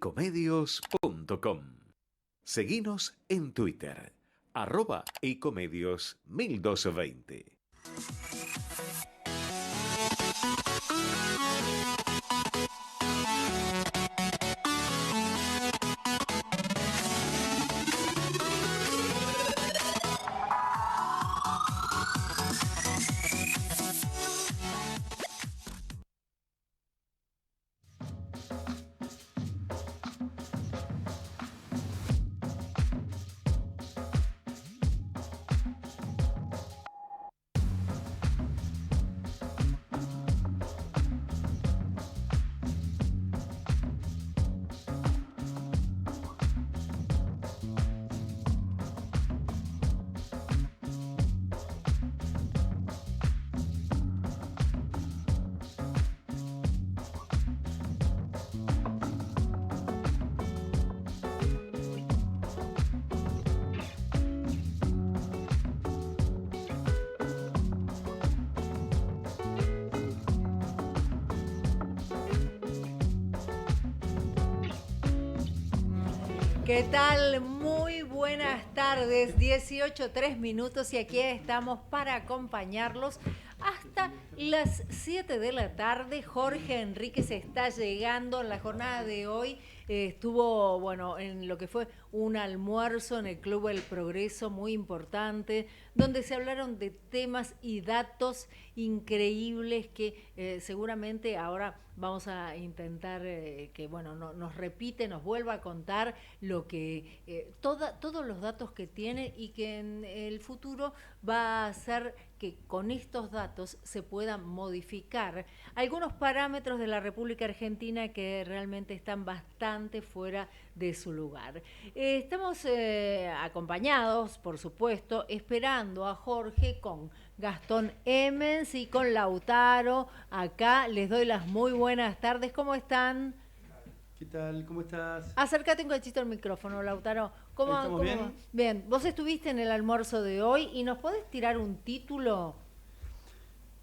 ecomedios.com. Seguinos en Twitter, @ecomedios 1220. ¿Qué tal? Muy buenas tardes, 18:03 y aquí estamos para acompañarlos hasta las 7 de la tarde. Jorge Enríquez está llegando en la jornada de hoy. Estuvo, bueno, en lo que fue un almuerzo en el Club El Progreso, muy importante, donde se hablaron de temas y datos increíbles que seguramente ahora vamos a intentar que, bueno, nos repite, nos vuelva a contar lo que todos los datos que tiene y que en el futuro va a hacer que con estos datos se puedan modificar algunos parámetros de la República Argentina que realmente están bastante fuera de su lugar. Estamos acompañados, por supuesto, esperando a Jorge con Gastón Emmens y con Lautaro. Acá les doy las muy buenas tardes. ¿Cómo están? ¿Qué tal? ¿Cómo estás? Acércate un cachito al micrófono, Lautaro. ¿Cómo bien? va? Bien, vos estuviste en el almuerzo de hoy y ¿nos podés tirar un título?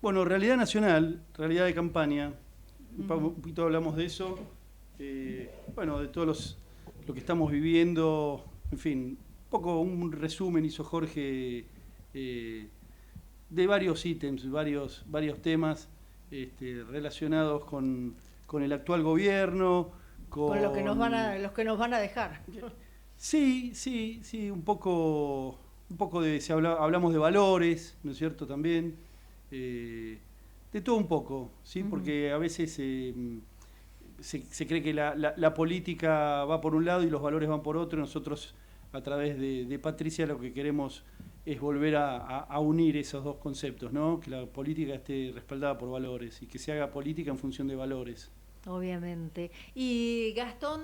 Bueno, realidad nacional, realidad de campaña. Un poquito hablamos de eso. Bueno, de todos lo que estamos viviendo. En fin, un poco un resumen hizo Jorge de varios ítems, varios temas relacionados con el actual gobierno. Con los que nos van a dejar. Sí, un poco hablamos de valores, ¿no es cierto? También de todo un poco, ¿sí? Porque a veces se cree que la política va por un lado y los valores van por otro. Nosotros, a través de Patricia, lo que queremos es volver a unir esos dos conceptos, ¿no? Que la política esté respaldada por valores y que se haga política en función de valores. Obviamente. Y Gastón,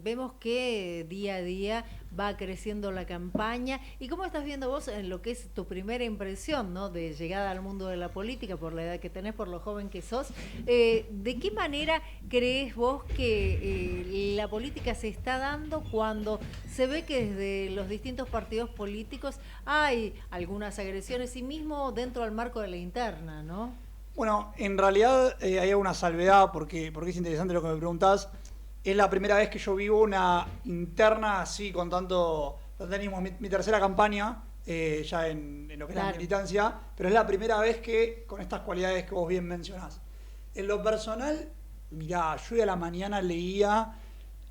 vemos que día a día va creciendo la campaña. ¿Y cómo estás viendo vos en lo que es tu primera impresión, ¿no? De llegada al mundo de la política, por la edad que tenés, por lo joven que sos? ¿De qué manera crees vos que la política se está dando cuando se ve que desde los distintos partidos políticos hay algunas agresiones y mismo dentro del marco de la interna, ¿no? Bueno, en realidad hay una salvedad, porque es interesante lo que me preguntás. Es la primera vez que yo vivo una interna así, con tanto protagonismo. Mi tercera campaña, ya en lo que es la militancia, pero es la primera vez que, con estas cualidades que vos bien mencionás. En lo personal, mirá, yo hoy a la mañana leía,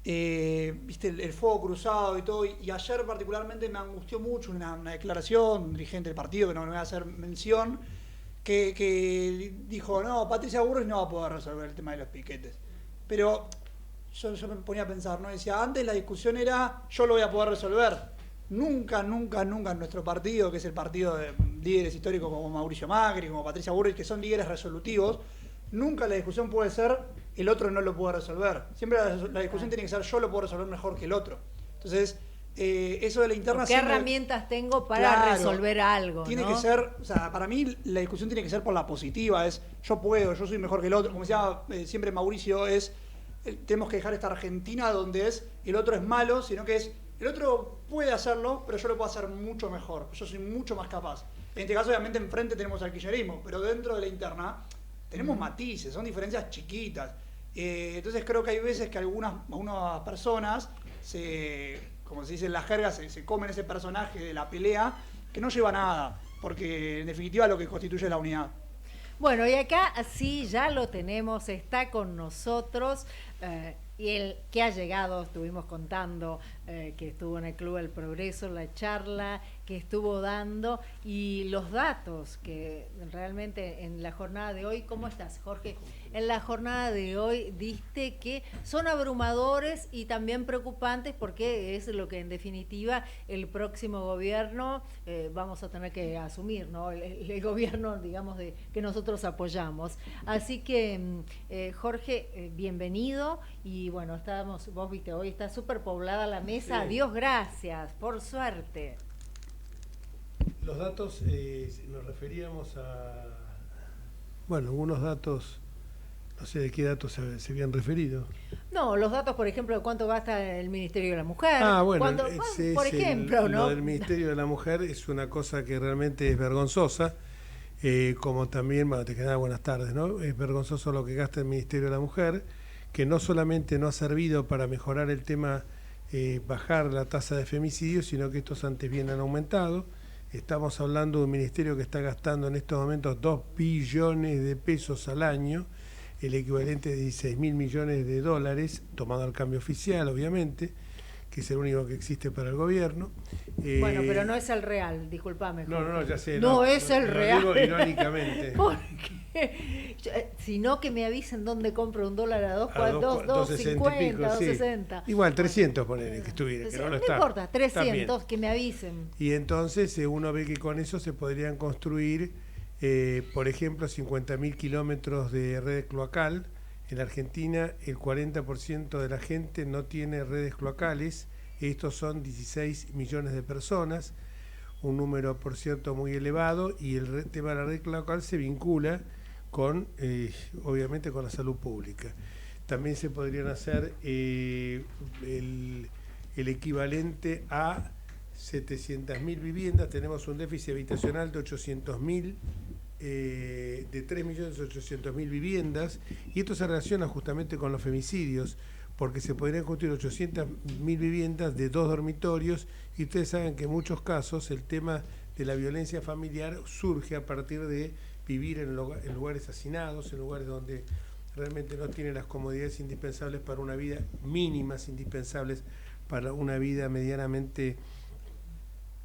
viste, el fuego cruzado y todo, y ayer particularmente me angustió mucho una declaración de un dirigente del partido, que no voy a hacer mención, que dijo, no, Patricia Bullrich no va a poder resolver el tema de los piquetes. Pero yo me ponía a pensar, ¿no? Decía, antes la discusión era, yo lo voy a poder resolver. Nunca en nuestro partido, que es el partido de líderes históricos como Mauricio Macri, como Patricia Bullrich, que son líderes resolutivos, nunca la discusión puede ser, el otro no lo puede resolver. Siempre la discusión tiene que ser, yo lo puedo resolver mejor que el otro. Entonces, eso de la interna... ¿Qué herramientas tengo para resolver algo? Tiene, ¿no? que ser, o sea, para mí la discusión tiene que ser por la positiva, es yo puedo, yo soy mejor que el otro. Como decía siempre Mauricio, tenemos que dejar esta Argentina donde el otro es malo, sino que el otro puede hacerlo, pero yo lo puedo hacer mucho mejor, yo soy mucho más capaz. En este caso, obviamente, enfrente tenemos al kirchnerismo, pero dentro de la interna tenemos matices, son diferencias chiquitas. Entonces creo que hay veces que algunas personas, como se dice en la jerga, se comen ese personaje de la pelea, que no lleva a nada, porque en definitiva lo que constituye es la unidad. Bueno, y acá sí ya lo tenemos, está con nosotros y el que ha llegado, estuvimos contando que estuvo en el Club del Progreso, la charla que estuvo dando y los datos que realmente en la jornada de hoy, ¿cómo estás, Jorge? En la jornada de hoy diste que son abrumadores y también preocupantes porque es lo que en definitiva el próximo gobierno vamos a tener que asumir, ¿no? El gobierno, digamos, que nosotros apoyamos. Así que, Jorge, bienvenido y bueno, vos viste, hoy está súper poblada la mesa, sí. Dios gracias, por suerte. Los datos, nos referíamos a, bueno, algunos datos, no sé de qué datos se habían referido. No, los datos, por ejemplo, de cuánto gasta el Ministerio de la Mujer. Ah, bueno, por ejemplo, ¿no? Lo del Ministerio de la Mujer es una cosa que realmente es vergonzosa, como también, bueno, te queda buenas tardes, ¿no? Es vergonzoso lo que gasta el Ministerio de la Mujer, que no solamente no ha servido para mejorar el tema, bajar la tasa de femicidios, sino que estos antes bien han aumentado. Estamos hablando de un ministerio que está gastando en estos momentos 2 billones de pesos al año, el equivalente de 16.000 millones de dólares, tomado al cambio oficial, obviamente, que es el único que existe para el gobierno. Bueno, pero no es el real, discúlpame. No, ya sé. No es el real. Lo digo irónicamente. Porque, sino que me avisen dónde compro un dólar a 2.50, 2.60. Igual, 300 poner que estuviera, que no está. No importa, 300, que me avisen. Y entonces uno ve que con eso se podrían construir, por ejemplo, 50.000 kilómetros de red cloacal. En la Argentina el 40% de la gente no tiene redes cloacales, estos son 16 millones de personas, un número por cierto muy elevado, y el tema de la red cloacal se vincula con, obviamente, con la salud pública. También se podrían hacer el equivalente a 700.000 viviendas, tenemos un déficit habitacional de 800.000, de 3.800.000 viviendas, y esto se relaciona justamente con los femicidios, porque se podrían construir 800.000 viviendas de 2 dormitorios, y ustedes saben que en muchos casos el tema de la violencia familiar surge a partir de vivir en lugares hacinados, en lugares donde realmente no tienen las comodidades indispensables para una vida, mínimas indispensables para una vida medianamente...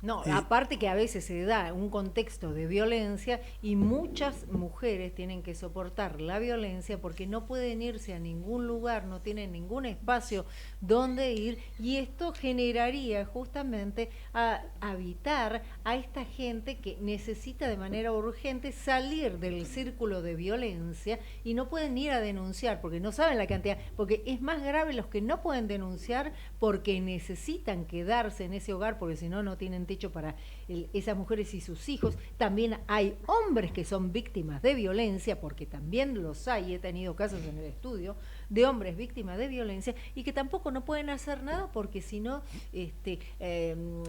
No, aparte que a veces se da un contexto de violencia y muchas mujeres tienen que soportar la violencia porque no pueden irse a ningún lugar, no tienen ningún espacio donde ir, y esto generaría justamente a habitar a esta gente que necesita de manera urgente salir del círculo de violencia y no pueden ir a denunciar porque no saben la cantidad, porque es más grave los que no pueden denunciar porque necesitan quedarse en ese hogar porque si no, no tienen techo para esas mujeres y sus hijos. También hay hombres que son víctimas de violencia, porque también los hay, he tenido casos en el estudio de hombres víctimas de violencia y que tampoco no pueden hacer nada porque si no,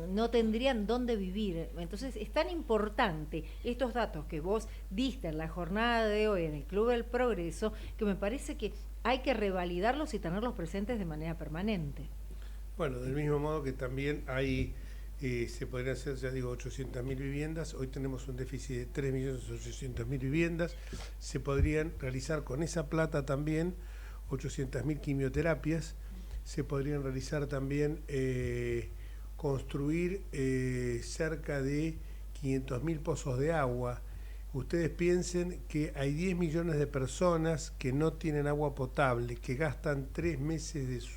no tendrían dónde vivir. Entonces es tan importante estos datos que vos diste en la jornada de hoy en el Club del Progreso, que me parece que hay que revalidarlos y tenerlos presentes de manera permanente. Bueno, del mismo modo que también hay... se podrían hacer, ya digo, 800.000 viviendas. Hoy tenemos un déficit de 3.800.000 viviendas. Se podrían realizar con esa plata también 800.000 quimioterapias. Se podrían realizar también, construir cerca de 500.000 pozos de agua. Ustedes piensen que hay 10 millones de personas que no tienen agua potable, que gastan 3 meses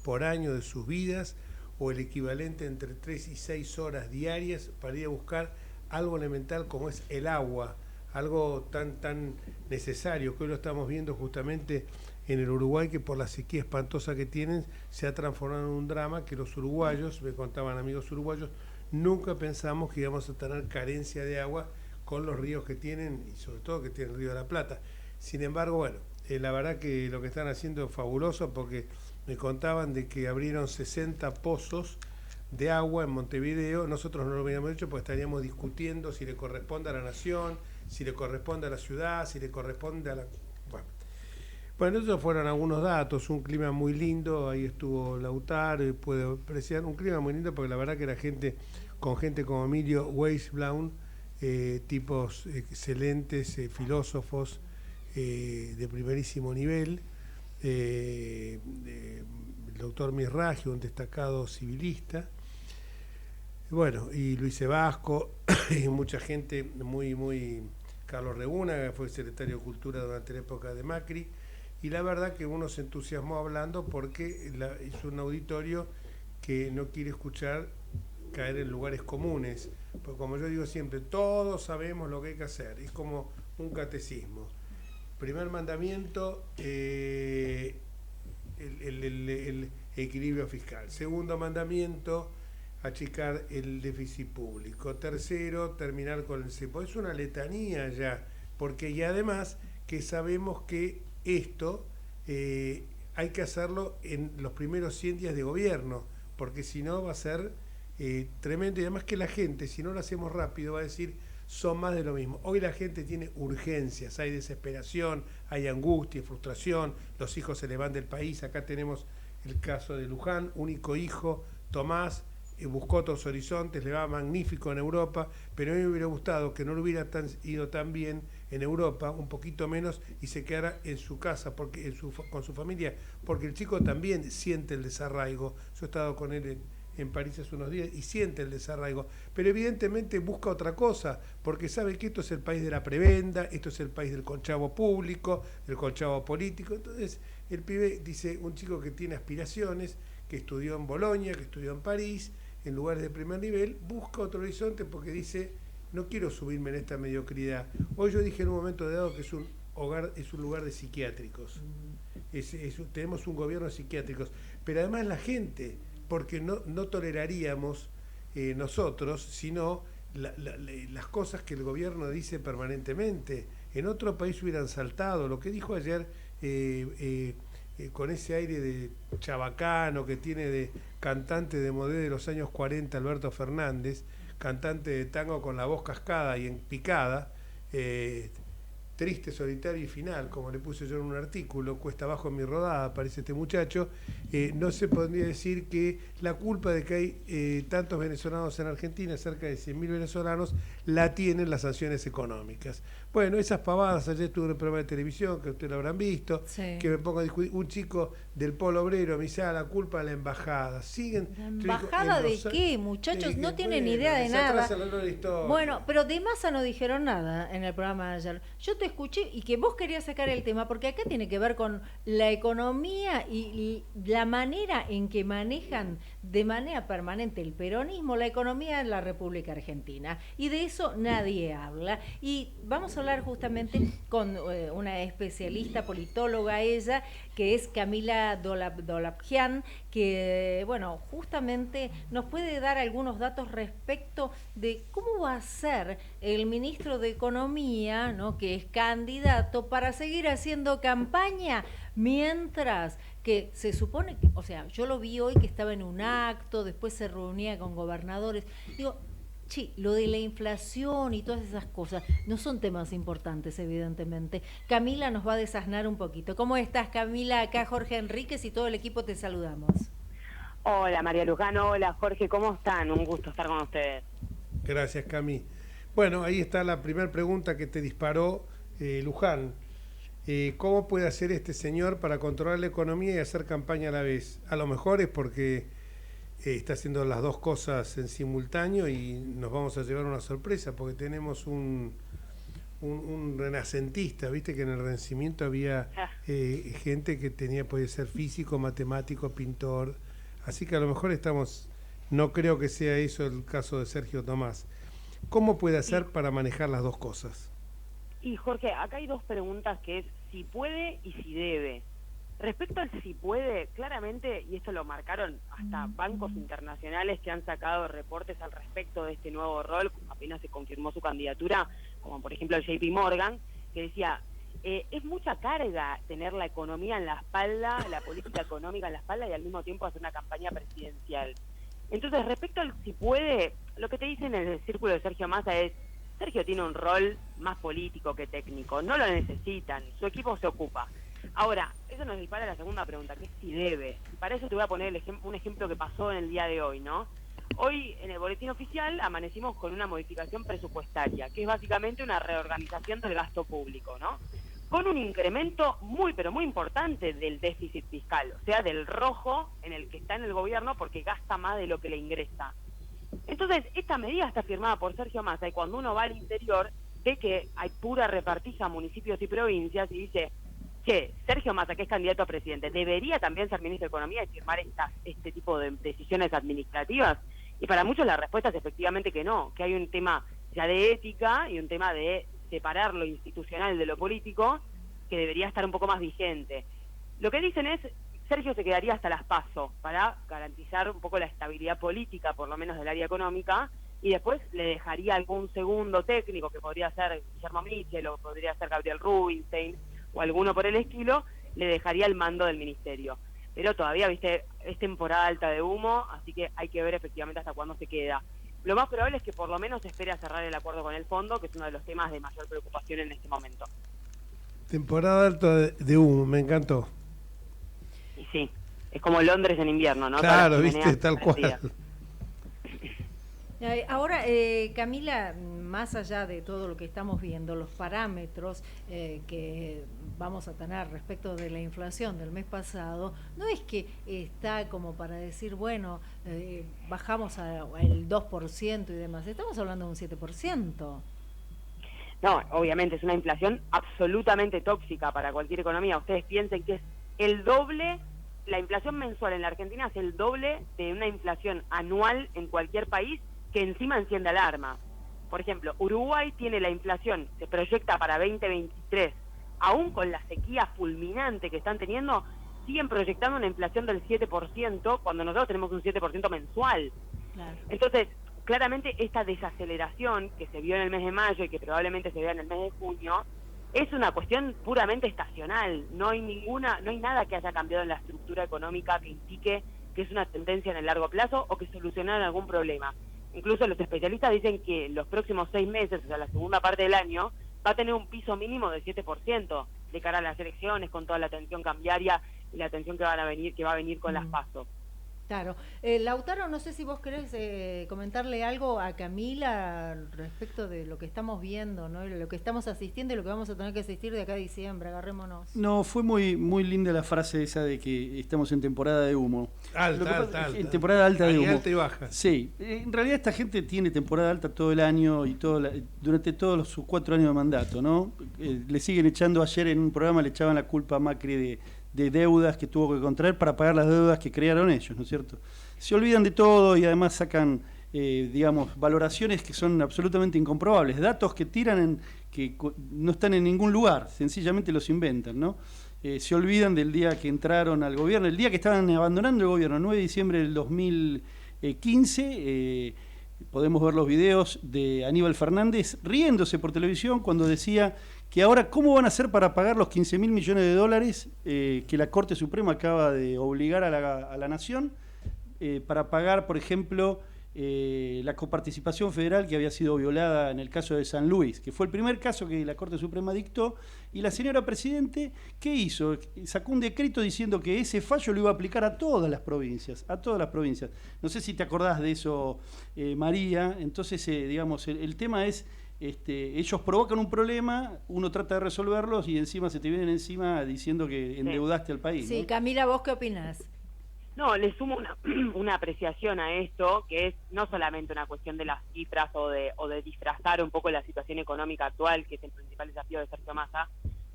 por año de sus vidas, o el equivalente entre 3 y 6 horas diarias para ir a buscar algo elemental como es el agua, algo tan necesario, que hoy lo estamos viendo justamente en el Uruguay, que por la sequía espantosa que tienen se ha transformado en un drama que los uruguayos, me contaban amigos uruguayos, nunca pensamos que íbamos a tener carencia de agua con los ríos que tienen, y sobre todo que tiene el Río de la Plata. Sin embargo, bueno, la verdad que lo que están haciendo es fabuloso, porque me contaban de que abrieron 60 pozos de agua en Montevideo. Nosotros no lo habíamos hecho porque estaríamos discutiendo si le corresponde a la nación, si le corresponde a la ciudad, si le corresponde a la... Bueno, Bueno, esos fueron algunos datos, un clima muy lindo, ahí estuvo Lautaro, y puedo apreciar un clima muy lindo porque la verdad que era gente como Emilio Weisblaum, tipos excelentes, filósofos de primerísimo nivel, el doctor Mirragio, un destacado civilista, bueno, y Luis Sebasco, y mucha gente muy... Carlos Reguna, que fue secretario de Cultura durante la época de Macri, y la verdad que uno se entusiasmó hablando porque es un auditorio que no quiere escuchar caer en lugares comunes, porque como yo digo siempre, todos sabemos lo que hay que hacer, es como un catecismo. Primer mandamiento, el equilibrio fiscal. Segundo mandamiento, achicar el déficit público. Tercero, terminar con el cepo. Es una letanía ya, porque y además que sabemos que esto hay que hacerlo en los primeros 100 días de gobierno, porque si no va a ser tremendo, y además que la gente, si no lo hacemos rápido, va a decir, son más de lo mismo. Hoy la gente tiene urgencias, hay desesperación, hay angustia, frustración, los hijos se le van del país. Acá tenemos el caso de Luján, único hijo, Tomás, buscó otros horizontes, le va magnífico en Europa, pero a mí me hubiera gustado que no le hubiera ido tan bien en Europa, un poquito menos, y se quedara en su casa, porque con su familia, porque el chico también siente el desarraigo. Yo he estado con él en París hace unos días y siente el desarraigo, pero evidentemente busca otra cosa, porque sabe que esto es el país de la prebenda, esto es el país del conchavo público, del conchavo político. Entonces el pibe dice, un chico que tiene aspiraciones, que estudió en Bolonia, que estudió en París, en lugares de primer nivel, busca otro horizonte porque dice, no quiero subirme en esta mediocridad. Hoy yo dije en un momento dado que es un lugar de psiquiátricos. Tenemos un gobierno de psiquiátricos, pero además la gente, porque no toleraríamos nosotros, sino las cosas que el gobierno dice permanentemente. En otro país hubieran saltado. Lo que dijo ayer con ese aire de chabacano que tiene de cantante de modé de los años 40, Alberto Fernández, cantante de tango con la voz cascada y en picada, triste, solitario y final, como le puse yo en un artículo, cuesta abajo en mi rodada, parece este muchacho. No se podría decir que la culpa de que hay tantos venezolanos en Argentina, cerca de 100.000 venezolanos, la tienen las sanciones económicas. Bueno, esas pavadas, ayer tuve un programa de televisión, que ustedes lo habrán visto, sí, que me pongo a discutir, un chico del Polo Obrero me dice, la culpa de la embajada. Siguen. ¿La embajada de qué, muchachos? No tienen idea de nada. Bueno, pero de Massa no dijeron nada en el programa de ayer. Yo te escuché y que vos querías sacar el tema, porque acá tiene que ver con la economía y la manera en que manejan de manera permanente el peronismo la economía en la República Argentina. Y de eso nadie habla. Y vamos a hablar justamente con una especialista, politóloga ella, que es Camila Dolabjian, que, bueno, justamente nos puede dar algunos datos respecto de cómo va a ser el ministro de Economía, ¿no?, que es candidato, para seguir haciendo campaña, mientras que se supone que, o sea, yo lo vi hoy que estaba en un acto, después se reunía con gobernadores. Digo, sí, lo de la inflación y todas esas cosas no son temas importantes, evidentemente. Camila nos va a desasnar un poquito. ¿Cómo estás, Camila? Acá Jorge Enríquez y todo el equipo te saludamos. Hola, María Lujano. Hola, Jorge. ¿Cómo están? Un gusto estar con ustedes. Gracias, Cami. Bueno, ahí está la primera pregunta que te disparó Luján. ¿Cómo puede hacer este señor para controlar la economía y hacer campaña a la vez? A lo mejor es porque está haciendo las dos cosas en simultáneo y nos vamos a llevar una sorpresa, porque tenemos un renacentista, viste que en el Renacimiento había gente que puede ser físico, matemático, pintor, así que a lo mejor no creo que sea eso el caso de Sergio Tomás. ¿Cómo puede hacer para manejar las dos cosas? Y Jorge, acá hay dos preguntas, que es si puede y si debe. Respecto al si puede, claramente, y esto lo marcaron hasta bancos internacionales que han sacado reportes al respecto de este nuevo rol, apenas se confirmó su candidatura, como por ejemplo el JP Morgan, que decía, es mucha carga tener la economía en la espalda, la política económica en la espalda, y al mismo tiempo hacer una campaña presidencial. Entonces, respecto al si puede, lo que te dicen en el círculo de Sergio Massa es, Sergio tiene un rol más político que técnico, no lo necesitan, su equipo se ocupa. Ahora, eso nos dispara a la segunda pregunta, que es si debe. Y para eso te voy a poner un ejemplo que pasó en el día de hoy, ¿no? Hoy en el boletín oficial amanecimos con una modificación presupuestaria, que es básicamente una reorganización del gasto público, ¿no? Con un incremento muy, pero muy importante del déficit fiscal, o sea, del rojo en el que está en el gobierno porque gasta más de lo que le ingresa. Entonces, esta medida está firmada por Sergio Massa y cuando uno va al interior ve que hay pura repartija a municipios y provincias y dice, che, Sergio Massa, que es candidato a presidente, ¿debería también ser ministro de Economía y firmar este tipo de decisiones administrativas? Y para muchos la respuesta es efectivamente que no, que hay un tema ya de ética y un tema de separar lo institucional de lo político que debería estar un poco más vigente. Lo que dicen es, Sergio se quedaría hasta las PASO para garantizar un poco la estabilidad política, por lo menos del área económica, y después le dejaría algún segundo técnico, que podría ser Guillermo Michel o podría ser Gabriel Rubinstein o alguno por el estilo, le dejaría el mando del ministerio. Pero todavía, viste, es temporada alta de humo, así que hay que ver efectivamente hasta cuándo se queda. Lo más probable es que por lo menos se espere a cerrar el acuerdo con el fondo, que es uno de los temas de mayor preocupación en este momento. Temporada alta de humo, me encantó. Y sí, es como Londres en invierno, ¿no? Claro, viste, tal cual. Ahora, Camila, más allá de todo lo que estamos viendo, los parámetros que vamos a tener respecto de la inflación del mes pasado, no es que está como para decir, bueno, bajamos al 2% y demás, estamos hablando de un 7%. No, obviamente es una inflación absolutamente tóxica para cualquier economía. Ustedes piensen que es el doble, la inflación mensual en la Argentina es el doble de una inflación anual en cualquier país, que encima enciende alarma. Por ejemplo, Uruguay tiene la inflación, se proyecta para 2023, aún con la sequía fulminante que están teniendo, siguen proyectando una inflación del 7%, cuando nosotros tenemos un 7% mensual. Claro. Entonces, claramente esta desaceleración que se vio en el mes de mayo y que probablemente se vea en el mes de junio, es una cuestión puramente estacional. No hay nada que haya cambiado en la estructura económica que indique que es una tendencia en el largo plazo o que solucionaron algún problema. Incluso los especialistas dicen que los próximos 6 meses, o sea, la segunda parte del año, va a tener un piso mínimo del 7% de cara a las elecciones, con toda la tensión cambiaria y la tensión que va a venir con las PASO. Claro. Lautaro, no sé si vos querés comentarle algo a Camila respecto de lo que estamos viendo, ¿no? Lo que estamos asistiendo y lo que vamos a tener que asistir de acá a diciembre. Agarrémonos. No, fue muy linda la frase esa de que estamos en temporada de humo. Alta. En temporada alta de humo. Alta y baja. Sí. En realidad esta gente tiene temporada alta todo el año y durante todos sus 4 años de mandato, ¿no? Le siguen echando, ayer en un programa le echaban la culpa a Macri de deudas que tuvo que contraer para pagar las deudas que crearon ellos, ¿no es cierto? Se olvidan de todo y además sacan, valoraciones que son absolutamente incomprobables, datos que tiran que no están en ningún lugar, sencillamente los inventan, ¿no? Se olvidan del día que entraron al gobierno, el día que estaban abandonando el gobierno, el 9 de diciembre del 2015, podemos ver los videos de Aníbal Fernández riéndose por televisión cuando decía que ahora cómo van a hacer para pagar los 15.000 millones de dólares que la Corte Suprema acaba de obligar a la Nación para pagar, por ejemplo, la coparticipación federal que había sido violada en el caso de San Luis, que fue el primer caso que la Corte Suprema dictó, y la señora Presidente, ¿qué hizo? Sacó un decreto diciendo que ese fallo lo iba a aplicar a todas las provincias, No sé si te acordás de eso, María. Entonces, el tema es, ellos provocan un problema, uno trata de resolverlos y encima se te vienen encima diciendo que endeudaste al país. Sí, ¿no? Camila, ¿vos qué opinás? No, le sumo una apreciación a esto, que es no solamente una cuestión de las cifras o de disfrazar un poco la situación económica actual, que es el principal desafío de Sergio Massa,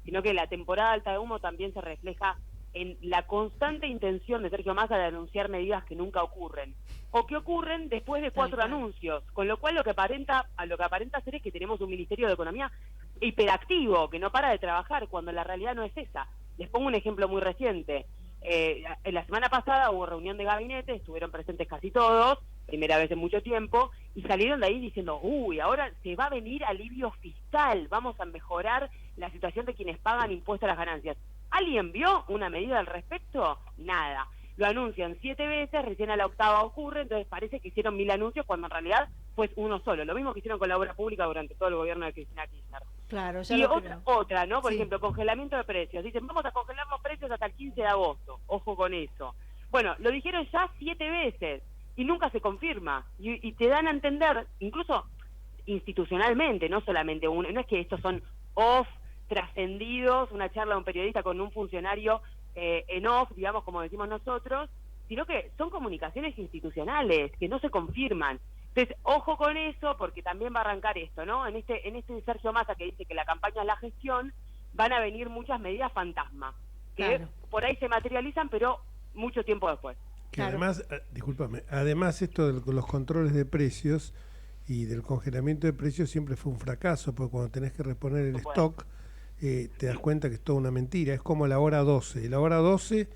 sino que la temporada alta de humo también se refleja en la constante intención de Sergio Massa de anunciar medidas que nunca ocurren, o que ocurren después de 4 anuncios, con lo cual lo que aparenta ser es que tenemos un Ministerio de Economía hiperactivo, que no para de trabajar, cuando la realidad no es esa. Les pongo un ejemplo muy reciente. La semana pasada hubo reunión de gabinete, estuvieron presentes casi todos, primera vez en mucho tiempo, y salieron de ahí diciendo, ahora se va a venir alivio fiscal, vamos a mejorar la situación de quienes pagan impuestos a las ganancias. ¿Alguien vio una medida al respecto? Nada. Lo anuncian 7 veces, recién a la 8ª ocurre, entonces parece que hicieron 1000 anuncios cuando en realidad fue uno solo. Lo mismo que hicieron con la obra pública durante todo el gobierno de Cristina Kirchner. Claro, ya Y lo otra, ¿no? Por Sí. ejemplo, congelamiento de precios. Dicen, vamos a congelar los precios hasta el 15 de agosto. Ojo con eso. Bueno, lo dijeron ya 7 veces y nunca se confirma. Y te dan a entender, incluso institucionalmente, no solamente uno, no es que estos son off, trascendidos, una charla de un periodista con un funcionario en off, digamos, como decimos nosotros, sino que son comunicaciones institucionales que no se confirman. Entonces, ojo con eso, porque también va a arrancar esto, ¿no? En este Sergio Massa que dice que la campaña es la gestión, van a venir muchas medidas fantasma, que Claro. por ahí se materializan, pero mucho tiempo después. Que Claro. además, discúlpame, además esto de los controles de precios y del congelamiento de precios siempre fue un fracaso, porque cuando tenés que reponer el Bueno. stock, te das cuenta que es toda una mentira. Es como la hora 12. La hora 12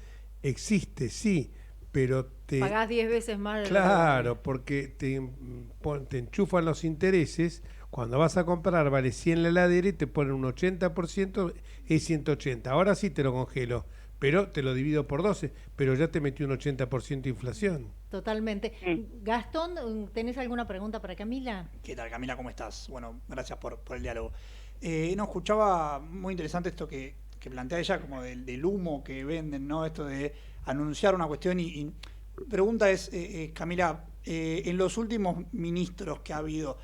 existe, sí, pero te... Pagás 10 veces más. de lo que Claro, porque te enchufan los intereses. Cuando vas a comprar vale 100 la heladera y te ponen un 80%, es 180. Ahora sí te lo congelo, pero te lo divido por 12, pero ya te metí un 80% de inflación. Totalmente. Gastón, ¿tenés alguna pregunta para Camila? ¿Qué tal, Camila? ¿Cómo estás? Bueno, gracias por el diálogo. No, escuchaba muy interesante esto que plantea ella, como del humo que venden, ¿no? Esto de anunciar una cuestión y pregunta es, Camila, en los últimos ministros que ha habido,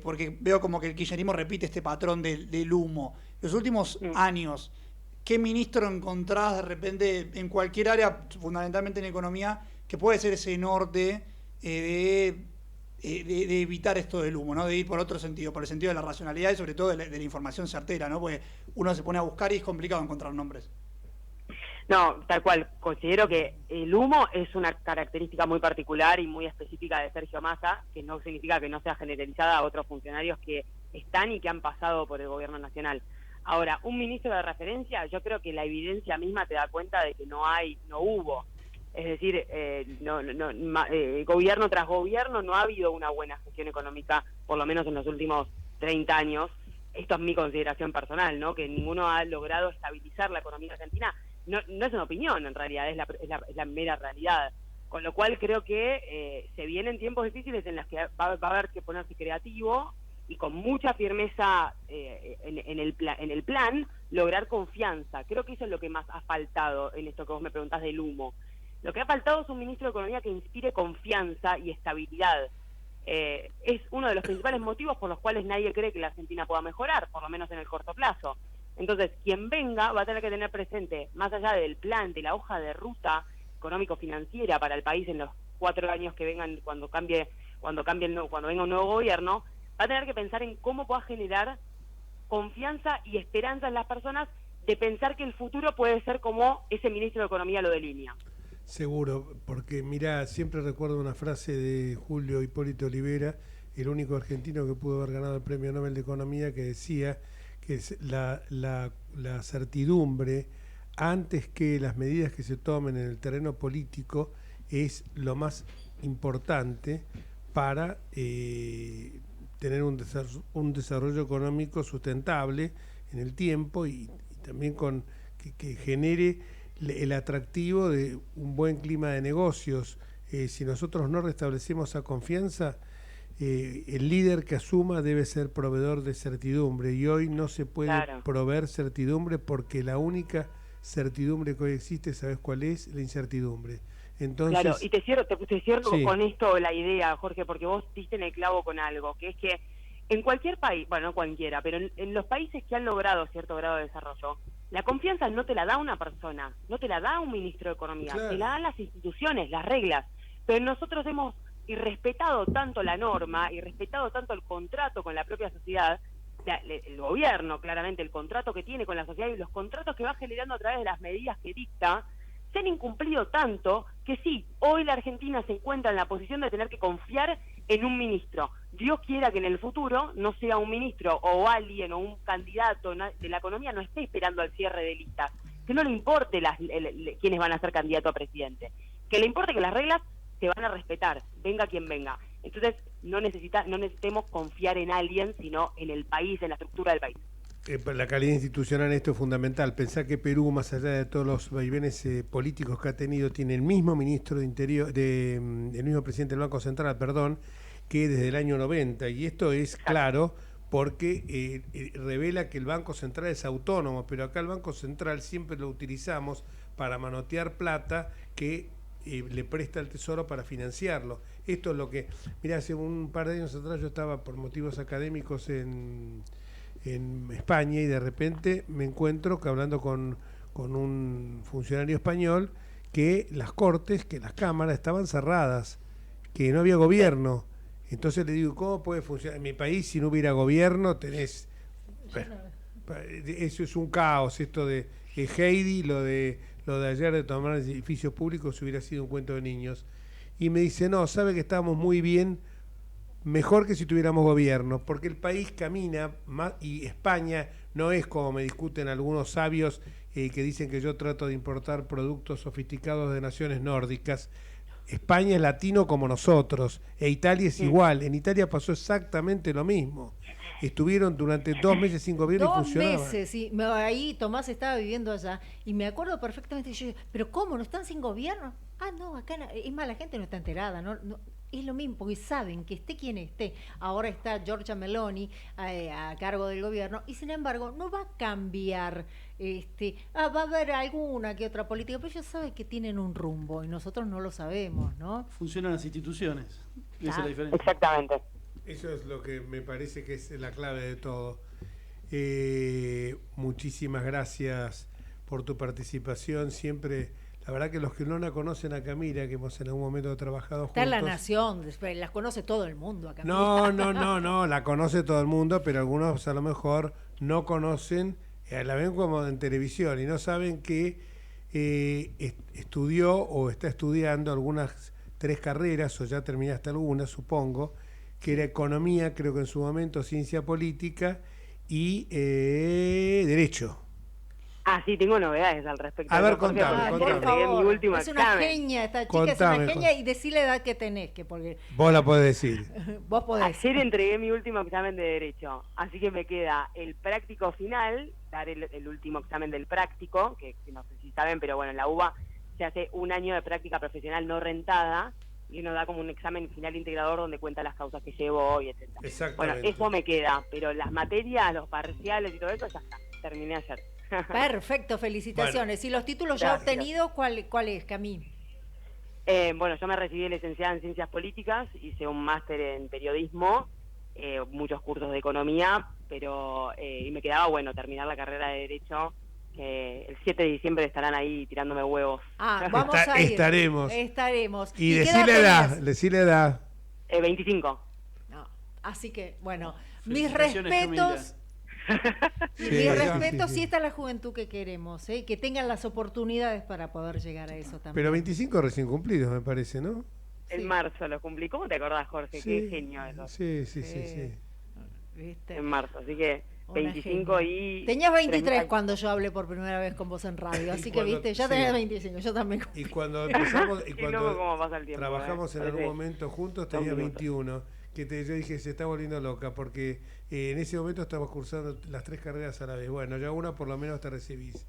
porque veo como que el kirchnerismo repite este patrón del humo, los últimos años, ¿qué ministro encontrás de repente en cualquier área, fundamentalmente en economía, que puede ser ese norte de evitar esto del humo, ¿no? De ir por otro sentido, por el sentido de la racionalidad y sobre todo de la información certera, ¿no? Porque uno se pone a buscar y es complicado encontrar nombres. No, tal cual. Considero que el humo es una característica muy particular y muy específica de Sergio Massa, que no significa que no sea generalizada a otros funcionarios que están y que han pasado por el gobierno nacional. Ahora, un ministro de referencia, yo creo que la evidencia misma te da cuenta de que no hubo. Es decir, gobierno tras gobierno no ha habido una buena gestión económica, por lo menos en los últimos 30 años. Esto es mi consideración personal, ¿no? Que ninguno ha logrado estabilizar la economía argentina. No es una opinión, en realidad, es la mera realidad. Con lo cual creo que se vienen tiempos difíciles en los que va a haber que ponerse creativo y con mucha firmeza en el plan, lograr confianza. Creo que eso es lo que más ha faltado en esto que vos me preguntás del humo. Lo que ha faltado es un ministro de Economía que inspire confianza y estabilidad. Es uno de los principales motivos por los cuales nadie cree que la Argentina pueda mejorar, por lo menos en el corto plazo. Entonces, quien venga va a tener que tener presente, más allá del plan, de la hoja de ruta económico-financiera para el país en los 4 años que vengan, cuando venga un nuevo gobierno, va a tener que pensar en cómo pueda generar confianza y esperanza en las personas de pensar que el futuro puede ser como ese ministro de Economía lo delinea. Seguro, porque mirá, siempre recuerdo una frase de Julio Hipólito Olivera, el único argentino que pudo haber ganado el Premio Nobel de Economía, que decía que es la certidumbre, antes que las medidas que se tomen en el terreno político, es lo más importante para tener un desarrollo económico sustentable en el tiempo y también con que genere el atractivo de un buen clima de negocios. Si nosotros no restablecemos esa confianza, el líder que asuma debe ser proveedor de certidumbre, y hoy no se puede proveer certidumbre porque la única certidumbre que hoy existe, ¿sabes cuál es? La incertidumbre. Entonces, claro, y te cierro sí, con esto la idea, Jorge, porque vos diste en el clavo con algo, que es que en cualquier país, bueno, no cualquiera, pero en los países que han logrado cierto grado de desarrollo, la confianza no te la da una persona, no te la da un ministro de Economía, claro, te la dan las instituciones, las reglas. Pero nosotros hemos irrespetado tanto la norma, y respetado tanto el contrato con la propia sociedad, el gobierno, claramente, el contrato que tiene con la sociedad y los contratos que va generando a través de las medidas que dicta, se han incumplido tanto que sí, hoy la Argentina se encuentra en la posición de tener que confiar en un ministro. Dios quiera que en el futuro no sea un ministro o alguien o un candidato de la economía no esté esperando al cierre de listas, que no le importe quiénes van a ser candidato a presidente, que le importe que las reglas se van a respetar, venga quien venga. Entonces no necesitemos confiar en alguien, sino en el país, en la estructura del país. La calidad institucional en esto es fundamental. Pensá que Perú, más allá de todos los vaivenes políticos que ha tenido, tiene el mismo ministro de Interior, el mismo presidente del Banco Central, que desde el año 90. Y esto es claro porque revela que el Banco Central es autónomo, pero acá el Banco Central siempre lo utilizamos para manotear plata que le presta el Tesoro para financiarlo. Esto es lo que... Mirá, hace un par de años atrás yo estaba por motivos académicos en España y de repente me encuentro que hablando con un funcionario español que las cortes, que las cámaras estaban cerradas, que no había gobierno. Entonces le digo, ¿cómo puede funcionar? En mi país, si no hubiera gobierno, tenés... Bueno, eso es un caos, esto de Heidi, lo de ayer de tomar edificios públicos hubiera sido un cuento de niños. Y me dice, no, sabe que estamos muy bien, mejor que si tuviéramos gobierno, porque el país camina más, y España no es como me discuten algunos sabios que dicen que yo trato de importar productos sofisticados de naciones nórdicas. España es latino como nosotros, e Italia es igual. En Italia pasó exactamente lo mismo. Estuvieron durante 2 meses sin gobierno y funcionaban. 2 meses, sí. Ahí Tomás estaba viviendo allá y me acuerdo perfectamente. Yo, ¿pero cómo? ¿No están sin gobierno? Ah, no, acá es más, la gente no está enterada, no, es lo mismo, porque saben que esté quien esté. Ahora está Giorgia Meloni a cargo del gobierno y sin embargo no va a cambiar. Va a haber alguna que otra política, pero ellos saben que tienen un rumbo y nosotros no lo sabemos, ¿no? Funcionan las instituciones. Esa es la diferencia. Exactamente. Eso es lo que me parece que es la clave de todo. Muchísimas gracias por tu participación. Siempre, la verdad que los que no la conocen a Camila, que hemos en algún momento trabajado juntos... Está en La Nación, las conoce todo el mundo a Camila. No, la conoce todo el mundo, pero algunos a lo mejor no conocen, la ven como en televisión y no saben que estudió o está estudiando algunas 3 carreras, o ya terminaste algunas, supongo, que era economía, creo que en su momento, ciencia política y derecho. Ah, sí, tengo novedades al respecto. A ver, Jorge, contame. Por favor, mi último es una examen. genia, esta chica Contame, es una genia y decí la edad que tenés, porque Vos la podés decir. vos podés. Ayer entregué mi último examen de Derecho, así que me queda el práctico final, dar el último examen del práctico, que no sé si saben, pero bueno, en la UBA se hace 1 año de práctica profesional no rentada, y uno da como un examen final integrador donde cuenta las causas que llevo hoy, etc. Bueno, eso me queda, pero las materias, los parciales y todo eso ya está, terminé ayer. Perfecto, felicitaciones. ¿Y los títulos ya Gracias. obtenidos, cuál es, Camil? Bueno, yo me recibí licenciada en Ciencias Políticas, hice un máster en Periodismo, muchos cursos de Economía, pero y me quedaba, bueno, terminar la carrera de Derecho, que el 7 de diciembre estarán ahí tirándome huevos. Ah, vamos a ir. Estaremos. Y qué decí la edad. 25. No, así que, bueno, mis Felicitaciones, respetos. Sí, Mis sí, respetos, sí. sí, esta es la juventud que queremos, que tengan las oportunidades para poder llegar a eso también. Pero 25 recién cumplidos, me parece, ¿no? En Sí. marzo lo cumplí. ¿Cómo te acordás, Jorge? Sí, Qué genio eso. Sí. ¿Viste? En marzo, así que Una 25 genia. y... Tenías 23 3 cuando yo hablé por primera vez con vos en radio, así Y que cuando- viste, ya sí. tenés 25, yo también. Y cuando empezamos, y Qué loco cuando cómo pasa el tiempo. trabajamos en algún momento juntos, Dos tenía minutos. 21. Yo dije, se está volviendo loca, porque en ese momento estábamos cursando las 3 carreras a la vez. Bueno, ya una por lo menos te recibís.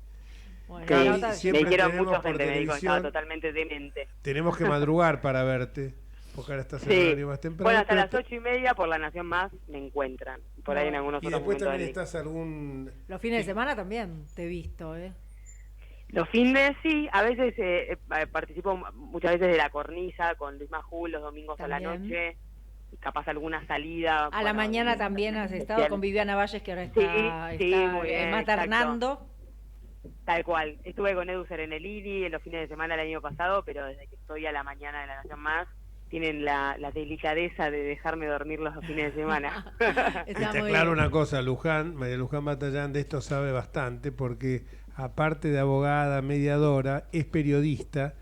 Bueno, Sí, la nota- siempre me dijeron tenemos mucha por gente, me dijo que estaba televisión. totalmente demente. Tenemos que madrugar para verte, porque ahora estás en Sí. horario más temprano. Bueno, hasta pero las 8:30 por La Nación Más me encuentran. Por ahí en algunos y otros después momentos también del día. estás algún... Los fines de semana también te he visto, Los fines, sí, a veces participo muchas veces de la cornisa con Luis Majul los domingos a la También. noche, y capaz alguna salida. A la mañana también has estado con Viviana Valles, que ahora está, Sí, está, muy bien, maternando. Tal cual. Estuve con Edu Serenelini en los fines de semana el año pasado, pero desde que estoy a la mañana de La Nación Más, tienen la delicadeza de dejarme dormir los fines de semana. Está Te muy aclaro bien. una cosa, María Luján Batallán de esto sabe bastante, porque aparte de abogada, mediadora, es periodista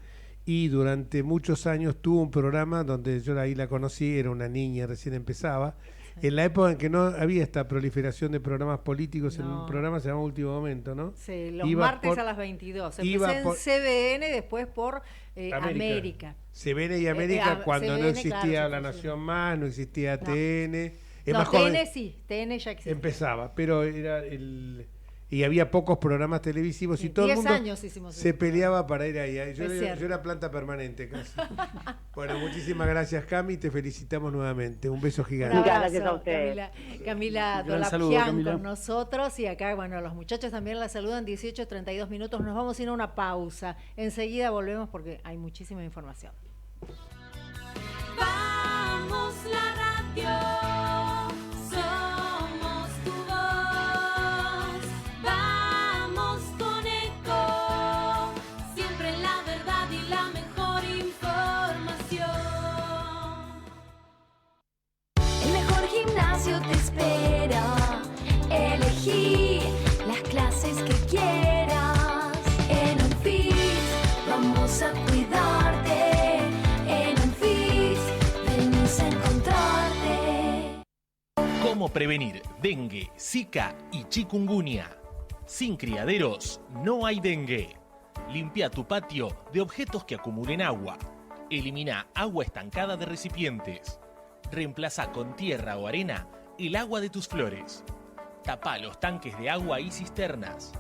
y durante muchos años tuvo un programa donde yo ahí la conocí, era una niña, recién empezaba, en la época en que no había esta proliferación de programas políticos, en No. un programa se llamaba Último Momento, ¿no? Sí, los Iba martes por- a las 22. iba Empecé en por- CBN, después por América. CBN y América cuando no CBN, existía claro, La sí, Nación Más, no existía No. TN. Es No, más joven. TN sí, TN ya existe. Empezaba, pero era el y había pocos programas televisivos y todo el 10 mundo años hicimos se eso. peleaba para ir ahí. Yo Es cierto. era planta permanente casi. Bueno, muchísimas gracias, Cami, te felicitamos nuevamente. Un beso Un gigante. Muchas abrazo, gracias a ustedes. Camila Un gran saludo, Dolapian Camila. con nosotros y acá, bueno, los muchachos también la saludan, 18:32 minutos, nos vamos a ir a una pausa. Enseguida volvemos porque hay muchísima información. Vamos la radio, somos tu voz. Vamos con Eco, siempre la verdad y la mejor información. El mejor gimnasio te espera. Elegí las clases que quieras. En Unfit vamos a cuidarte. En Unfit venimos a encontrarte. ¿Cómo prevenir dengue, zika y chikungunya? Sin criaderos no hay dengue. Limpia tu patio de objetos que acumulen agua. Elimina agua estancada de recipientes. Reemplaza con tierra o arena el agua de tus flores. Tapa los tanques de agua y cisternas.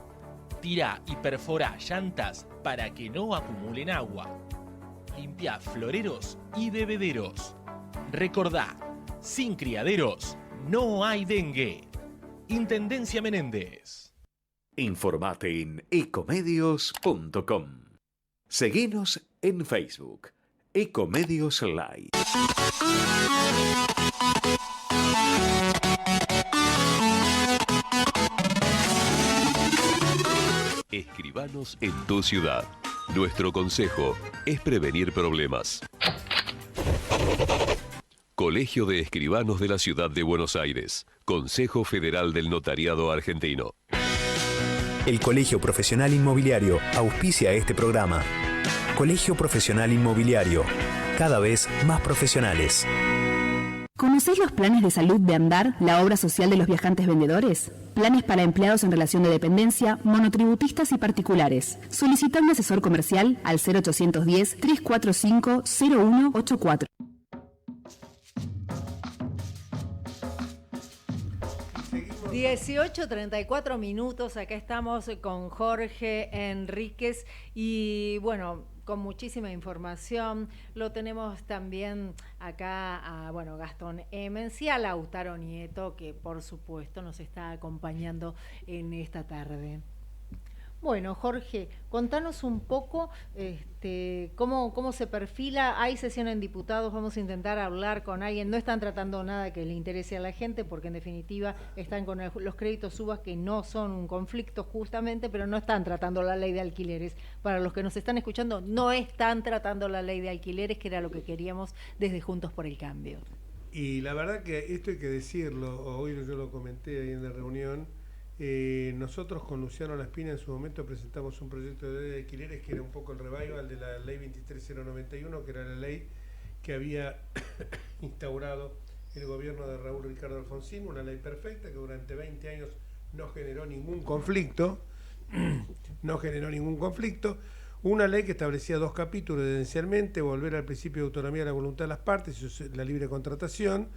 Tira y perfora llantas para que no acumulen agua. Limpia floreros y bebederos. Recordá, sin criaderos no hay dengue. Intendencia Menéndez. Informate en ecomedios.com. Seguinos en Facebook, Ecomedios Live. Escribanos en tu ciudad. Nuestro consejo es prevenir problemas. Colegio de Escribanos de la Ciudad de Buenos Aires. Consejo Federal del Notariado Argentino. El Colegio Profesional Inmobiliario auspicia este programa. Colegio Profesional Inmobiliario, cada vez más profesionales. ¿Conocéis los planes de salud de Andar, la obra social de los viajantes vendedores? Planes para empleados en relación de dependencia, monotributistas y particulares. Solicita un asesor comercial al 0810-345-0184. Seguimos. 18:34 minutos, acá estamos con Jorge Enríquez y bueno, con muchísima información. Lo tenemos también acá a Gastón Emens y a Lautaro Nieto, que por supuesto nos está acompañando en esta tarde. Bueno, Jorge, contanos un poco cómo se perfila. Hay sesión en diputados, vamos a intentar hablar con alguien. No están tratando nada que le interese a la gente, porque en definitiva están con los créditos subas, que no son un conflicto justamente, pero no están tratando la ley de alquileres. Para los que nos están escuchando, no están tratando la ley de alquileres, que era lo que queríamos desde Juntos por el Cambio. Y la verdad que esto hay que decirlo, hoy yo lo comenté ahí en la reunión. Nosotros con Luciano Laspina en su momento presentamos un proyecto de ley de alquileres que era un poco el revival de la ley 23091, que era la ley que había instaurado el gobierno de Raúl Ricardo Alfonsín, una ley perfecta que durante 20 años no generó ningún conflicto, una ley que establecía 2 capítulos esencialmente: volver al principio de autonomía de la voluntad de las partes y la libre contratación.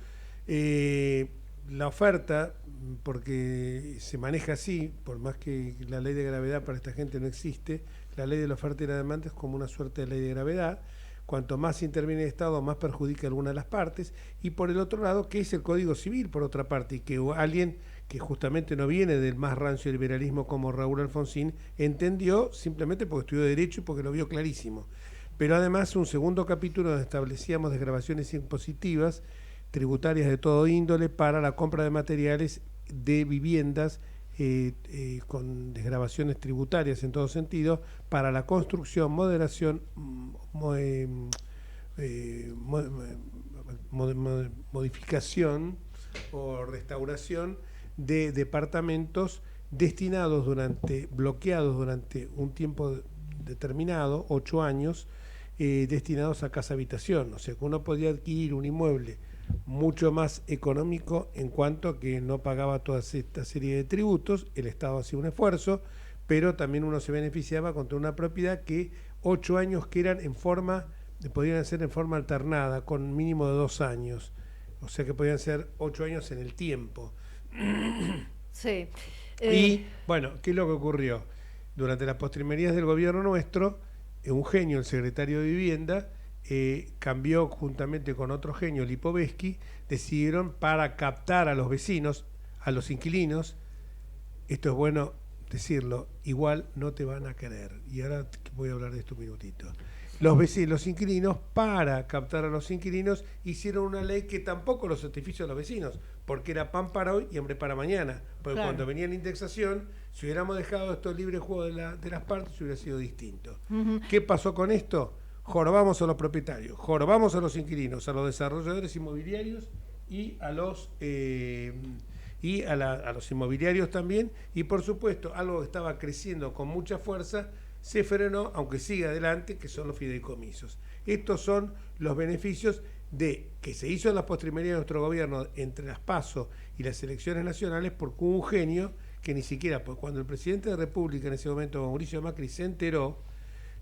La oferta, porque se maneja así, por más que la ley de gravedad para esta gente no existe, la ley de la oferta y la demanda es como una suerte de ley de gravedad. Cuanto más interviene el Estado, más perjudica a alguna de las partes. Y por el otro lado, que es el Código Civil, por otra parte, y que alguien que justamente no viene del más rancio liberalismo como Raúl Alfonsín, entendió simplemente porque estudió Derecho y porque lo vio clarísimo. Pero además un segundo capítulo donde establecíamos desgravaciones impositivas tributarias de todo índole para la compra de materiales de viviendas con desgravaciones tributarias en todo sentido, para la construcción, moderación, modificación o restauración de departamentos bloqueados durante un tiempo determinado, 8 años, destinados a casa habitación. O sea que uno podía adquirir un inmueble mucho más económico en cuanto a que no pagaba toda esta serie de tributos, el Estado hacía un esfuerzo, pero también uno se beneficiaba contra una propiedad que 8 años que eran podían ser en forma alternada, con mínimo de 2 años, o sea que podían ser 8 años en el tiempo. Sí. Y, bueno, ¿qué es lo que ocurrió? Durante las postrimerías del gobierno nuestro, un genio, el secretario de Vivienda, cambió juntamente con otro genio, Lipovetsky, decidieron para captar a los vecinos, a los inquilinos, esto es bueno decirlo, igual no te van a querer. Y ahora voy a hablar de esto un minutito. Los vecinos, los inquilinos, para captar a los inquilinos, hicieron una ley que tampoco los satisfizo a los vecinos, porque era pan para hoy y hambre para mañana. Porque claro, cuando venía la indexación, si hubiéramos dejado esto libre juego de las partes, hubiera sido distinto. ¿Qué pasó con esto? Jorobamos a los propietarios, jorobamos a los inquilinos, a los desarrolladores inmobiliarios y a los a los inmobiliarios también, y por supuesto algo que estaba creciendo con mucha fuerza se frenó, aunque sigue adelante, que son los fideicomisos. Estos son los beneficios de que se hizo en las postrimerías de nuestro gobierno entre las PASO y las elecciones nacionales, porque hubo un genio que ni siquiera, pues cuando el presidente de la República en ese momento, Mauricio Macri, se enteró,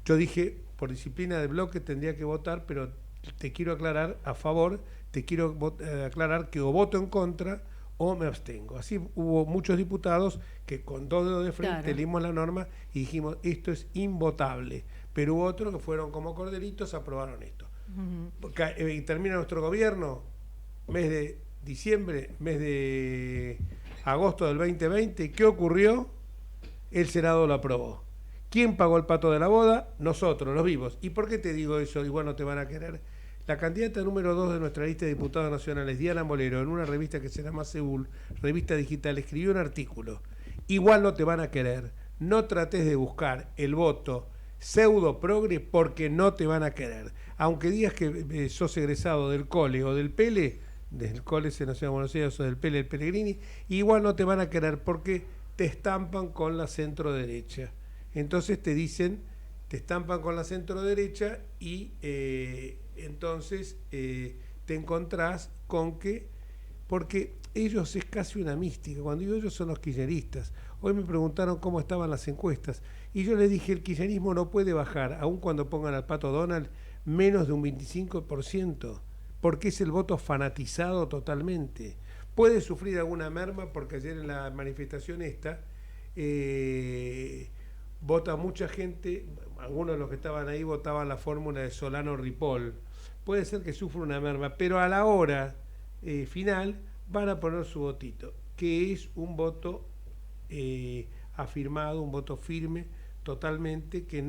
yo dije, por disciplina de bloque tendría que votar, pero te quiero aclarar a favor, te quiero aclarar que o voto en contra o me abstengo. Así hubo muchos diputados que con 2 dedos de frente claro, leímos la norma y dijimos, esto es invotable. Pero hubo otros que fueron como corderitos, aprobaron esto. Y termina nuestro gobierno, mes de diciembre, mes de agosto del 2020. ¿Qué ocurrió? El Senado lo aprobó. ¿Quién pagó el pato de la boda? Nosotros, los vivos. ¿Y por qué te digo eso? Igual no te van a querer. La candidata número 2 de nuestra lista de diputados nacionales, Diana Molero, en una revista que se llama Seúl, revista digital, escribió un artículo. Igual no te van a querer. No trates de buscar el voto pseudo progre porque no te van a querer. Aunque digas que sos egresado del Cole o del Pele, del Cole se nació en Buenos Aires o del Pele, el Pellegrini, igual no te van a querer porque te estampan con la centro derecha. Entonces te dicen, te estampan con la centro derecha y entonces te encontrás con que, porque ellos es casi una mística, cuando digo ellos son los kirchneristas. Hoy me preguntaron cómo estaban las encuestas y yo les dije, el kirchnerismo no puede bajar, aun cuando pongan al Pato Donald, menos de un 25%, porque es el voto fanatizado totalmente. Puede sufrir alguna merma porque ayer en la manifestación esta vota mucha gente, algunos de los que estaban ahí votaban la fórmula de Solano Ripoll. Puede ser que sufra una merma, pero a la hora final van a poner su votito, que es un voto afirmado, un voto firme totalmente, que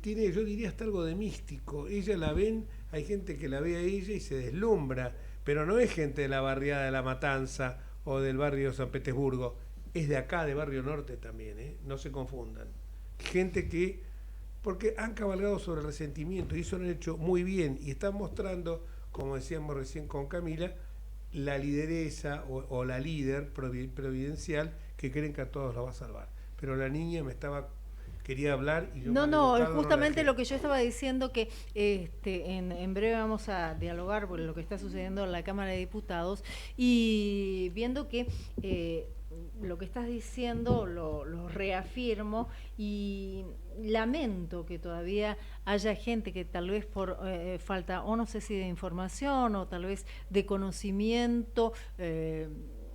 tiene, yo diría, hasta algo de místico. Ella la ven, hay gente que la ve a ella y se deslumbra, pero no es gente de la barriada de La Matanza o del barrio San Petersburgo, es de acá, de Barrio Norte también, no se confundan. Gente que, porque han cabalgado sobre el resentimiento y eso lo han hecho muy bien y están mostrando, como decíamos recién con Camila, la lideresa o la líder providencial que creen que a todos los va a salvar. Pero la niña quería hablar y yo No, justamente lo que yo estaba diciendo que en breve vamos a dialogar por lo que está sucediendo en la Cámara de Diputados y viendo que lo que estás diciendo lo reafirmo y lamento que todavía haya gente que tal vez por falta, o no sé si de información o tal vez de conocimiento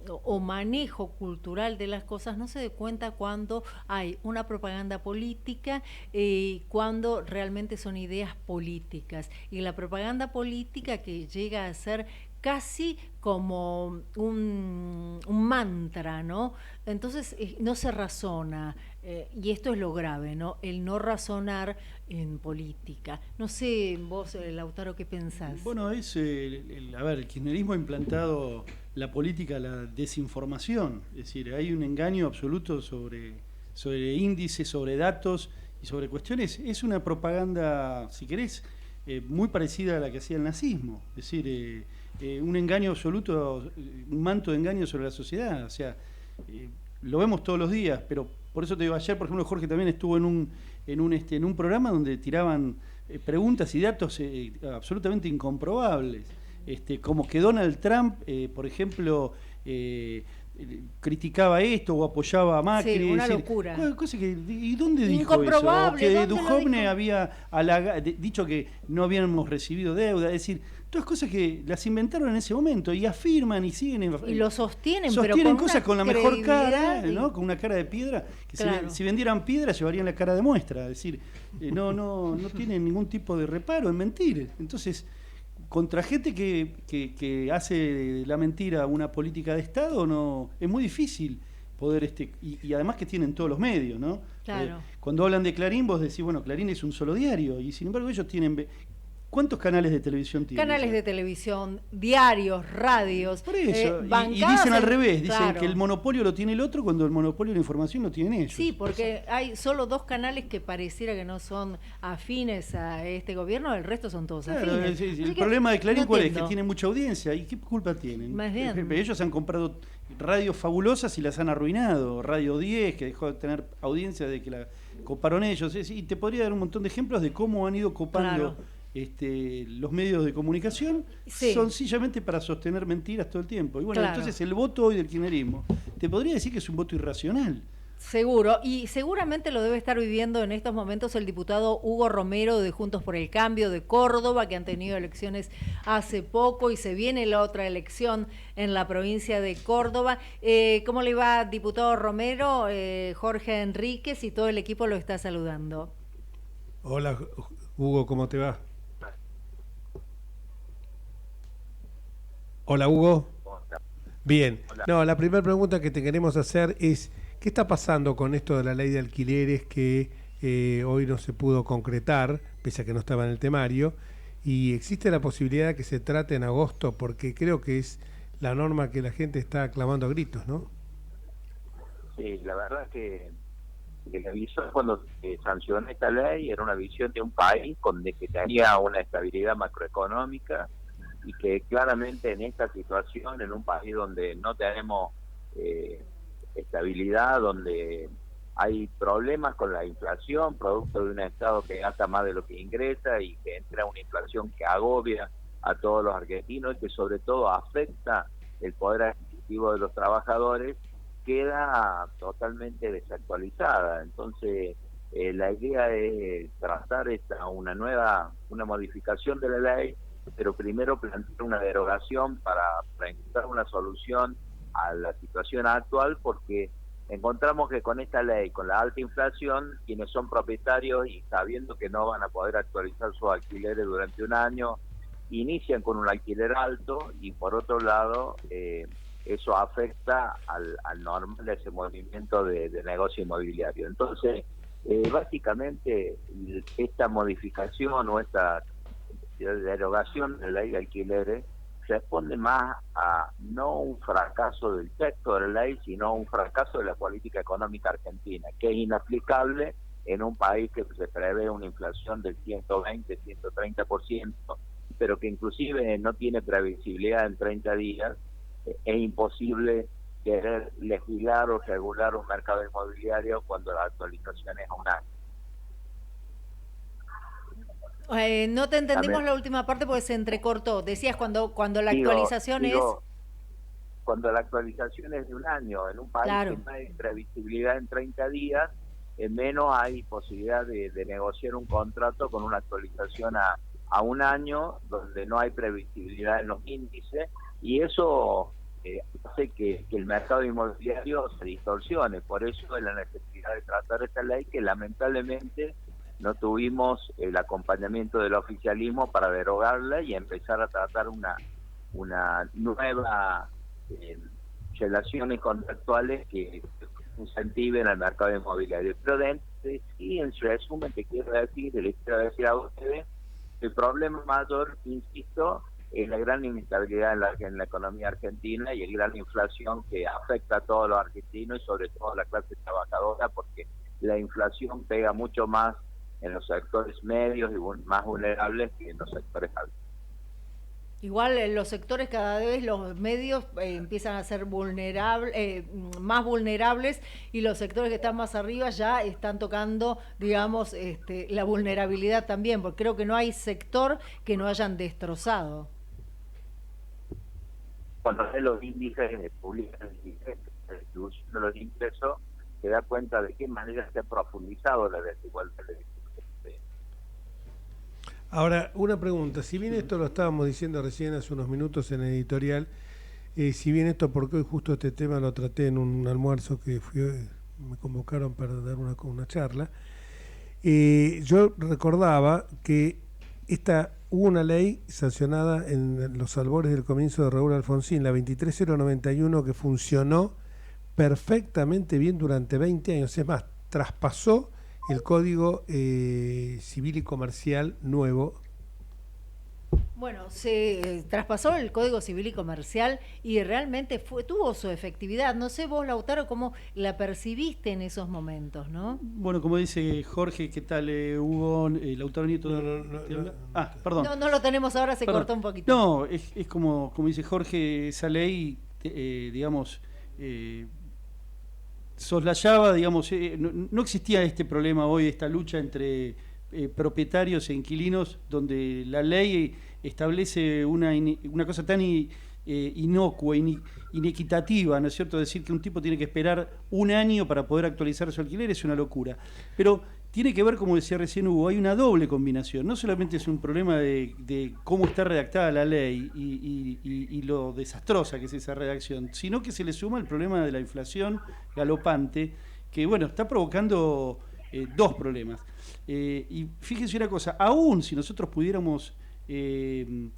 o manejo cultural de las cosas, no se dé cuenta cuando hay una propaganda política y cuando realmente son ideas políticas. Y la propaganda política que llega a ser casi como un mantra, ¿no? Entonces no se razona, y esto es lo grave, ¿no? El no razonar en política. No sé, vos, Lautaro, ¿qué pensás? Bueno, es, el kirchnerismo ha implantado la política, la desinformación, es decir, hay un engaño absoluto sobre índices, sobre datos y sobre cuestiones. Es una propaganda, si querés, muy parecida a la que hacía el nazismo, es decir, un engaño absoluto, un manto de engaño sobre la sociedad, o sea, lo vemos todos los días, pero por eso te digo, ayer, por ejemplo, Jorge también estuvo en un programa donde tiraban preguntas y datos absolutamente incomprobables, como que Donald Trump, por ejemplo, criticaba esto o apoyaba a Macri. Sí, una es decir, locura. ¿Y dónde dijo eso? Incomprobable, Que ¿dónde lo Duhovne dijo? había dicho que no habíamos recibido deuda. Es decir, todas cosas que las inventaron en ese momento y afirman y siguen. Y lo sostienen, pero sostienen con cosas una con la mejor cara, credibilidad y- ¿no? Con una cara de piedra. Que Claro. si vendieran piedra, llevarían la cara de muestra. Es decir, no tienen ningún tipo de reparo en mentir. Entonces, contra gente que hace de la mentira una política de Estado, no es muy difícil poder y además que tienen todos los medios, ¿no? Claro. Cuando hablan de Clarín, vos decís, bueno, Clarín es un solo diario, y sin embargo ellos tienen ¿cuántos canales de televisión tienen? Canales de televisión, diarios, radios. Por eso, y bancadas dicen al en- revés, dicen claro. que el monopolio lo tiene el otro cuando el monopolio de la información lo tienen ellos. Sí, porque hay solo 2 canales que pareciera que no son afines a este gobierno, el resto son todos Claro, afines. sí, Así el que problema de Clarín no cuál es, entiendo. que tiene mucha audiencia, ¿y qué culpa tienen? Más bien. Ellos han comprado radios fabulosas y las han arruinado, Radio 10, que dejó de tener audiencia de que la coparon ellos, y te podría dar un montón de ejemplos de cómo han ido copando los medios de comunicación, Sí. sencillamente para sostener mentiras todo el tiempo. Y bueno, Claro. entonces el voto hoy del kirchnerismo, te podría decir que es un voto irracional. Seguro, y seguramente lo debe estar viviendo en estos momentos el diputado Hugo Romero de Juntos por el Cambio de Córdoba, que han tenido elecciones hace poco y se viene la otra elección en la provincia de Córdoba. ¿Cómo le va, diputado Romero? Jorge Enríquez y todo el equipo lo está saludando. Hola, Hugo, ¿cómo te va? Hola, Hugo. Bien. No, la primera pregunta que te queremos hacer es, ¿qué está pasando con esto de la ley de alquileres que hoy no se pudo concretar, pese a que no estaba en el temario? ¿Y existe la posibilidad de que se trate en agosto? Porque creo que es la norma que la gente está clamando a gritos, ¿no? Sí, la verdad es que la visión cuando se sancionó esta ley era una visión de un país que tenía una estabilidad macroeconómica y que claramente en esta situación, en un país donde no tenemos estabilidad, donde hay problemas con la inflación, producto de un Estado que gasta más de lo que ingresa y que entra una inflación que agobia a todos los argentinos y que sobre todo afecta el poder adquisitivo de los trabajadores, queda totalmente desactualizada. Entonces la idea es tratar una modificación de la ley, pero primero plantear una derogación para encontrar una solución a la situación actual, porque encontramos que con esta ley, con la alta inflación, quienes son propietarios y sabiendo que no van a poder actualizar sus alquileres durante un año, inician con un alquiler alto y por otro lado eso afecta al normal de ese movimiento de negocio inmobiliario. Entonces, básicamente esta modificación o esta derogación de la ley de alquileres responde más a no un fracaso del texto de la ley, sino un fracaso de la política económica argentina, que es inaplicable en un país que se prevé una inflación del 120, 130%, pero que inclusive no tiene previsibilidad en 30 días. Es imposible querer legislar o regular un mercado inmobiliario cuando la actualización es a un año. No te entendimos Amén. la última parte porque se entrecortó. Decías cuando la actualización es... Cuando la actualización es de un año, en un país Claro. que no hay previsibilidad en 30 días, menos hay posibilidad de negociar un contrato con una actualización a un año, donde no hay previsibilidad en los índices, y eso hace que el mercado inmobiliario se distorsione. Por eso es la necesidad de tratar esta ley, que lamentablemente no tuvimos el acompañamiento del oficialismo para derogarla y empezar a tratar una nueva relaciones contractuales que incentiven al mercado inmobiliario. Pero sí, en resumen, te quiero decir, les quiero decir a ustedes, el problema mayor, insisto, es la gran inestabilidad en la economía argentina y la gran inflación que afecta a todos los argentinos y sobre todo a la clase trabajadora, porque la inflación pega mucho más en los sectores medios y más vulnerables que en los sectores altos. Igual en los sectores cada vez los medios empiezan a ser más vulnerables y los sectores que están más arriba ya están tocando, digamos, la vulnerabilidad también, porque creo que no hay sector que no hayan destrozado. cuando ves los índices que publican la distribución de los ingresos, se da cuenta de qué manera se ha profundizado la desigualdad. Ahora, una pregunta, si bien esto lo estábamos diciendo recién hace unos minutos en el editorial, si bien esto, porque hoy justo este tema lo traté en un almuerzo que me convocaron para dar una charla, yo recordaba que hubo una ley sancionada en los albores del comienzo de Raúl Alfonsín, la 23091, que funcionó perfectamente bien durante 20 años. Es más, traspasó el Código Civil y Comercial nuevo. Bueno, se traspasó el Código Civil y Comercial y realmente tuvo su efectividad. No sé vos, Lautaro, cómo la percibiste en esos momentos, ¿no? Bueno, como dice Jorge, ¿qué tal, Hugo? Lautaro Nieto. Perdón. No lo tenemos ahora, se cortó un poquito. No, es como dice Jorge, esa ley, digamos, soslayaba, digamos, no existía este problema hoy, esta lucha entre propietarios e inquilinos, donde la ley establece una cosa tan inocua, inequitativa, ¿no es cierto? Decir que un tipo tiene que esperar un año para poder actualizar su alquiler es una locura. Pero tiene que ver, como decía recién Hugo, hay una doble combinación. No solamente es un problema de cómo está redactada la ley y lo desastrosa que es esa redacción, sino que se le suma el problema de la inflación galopante, que, bueno, está provocando dos problemas. Y fíjense una cosa, aún si nosotros pudiéramos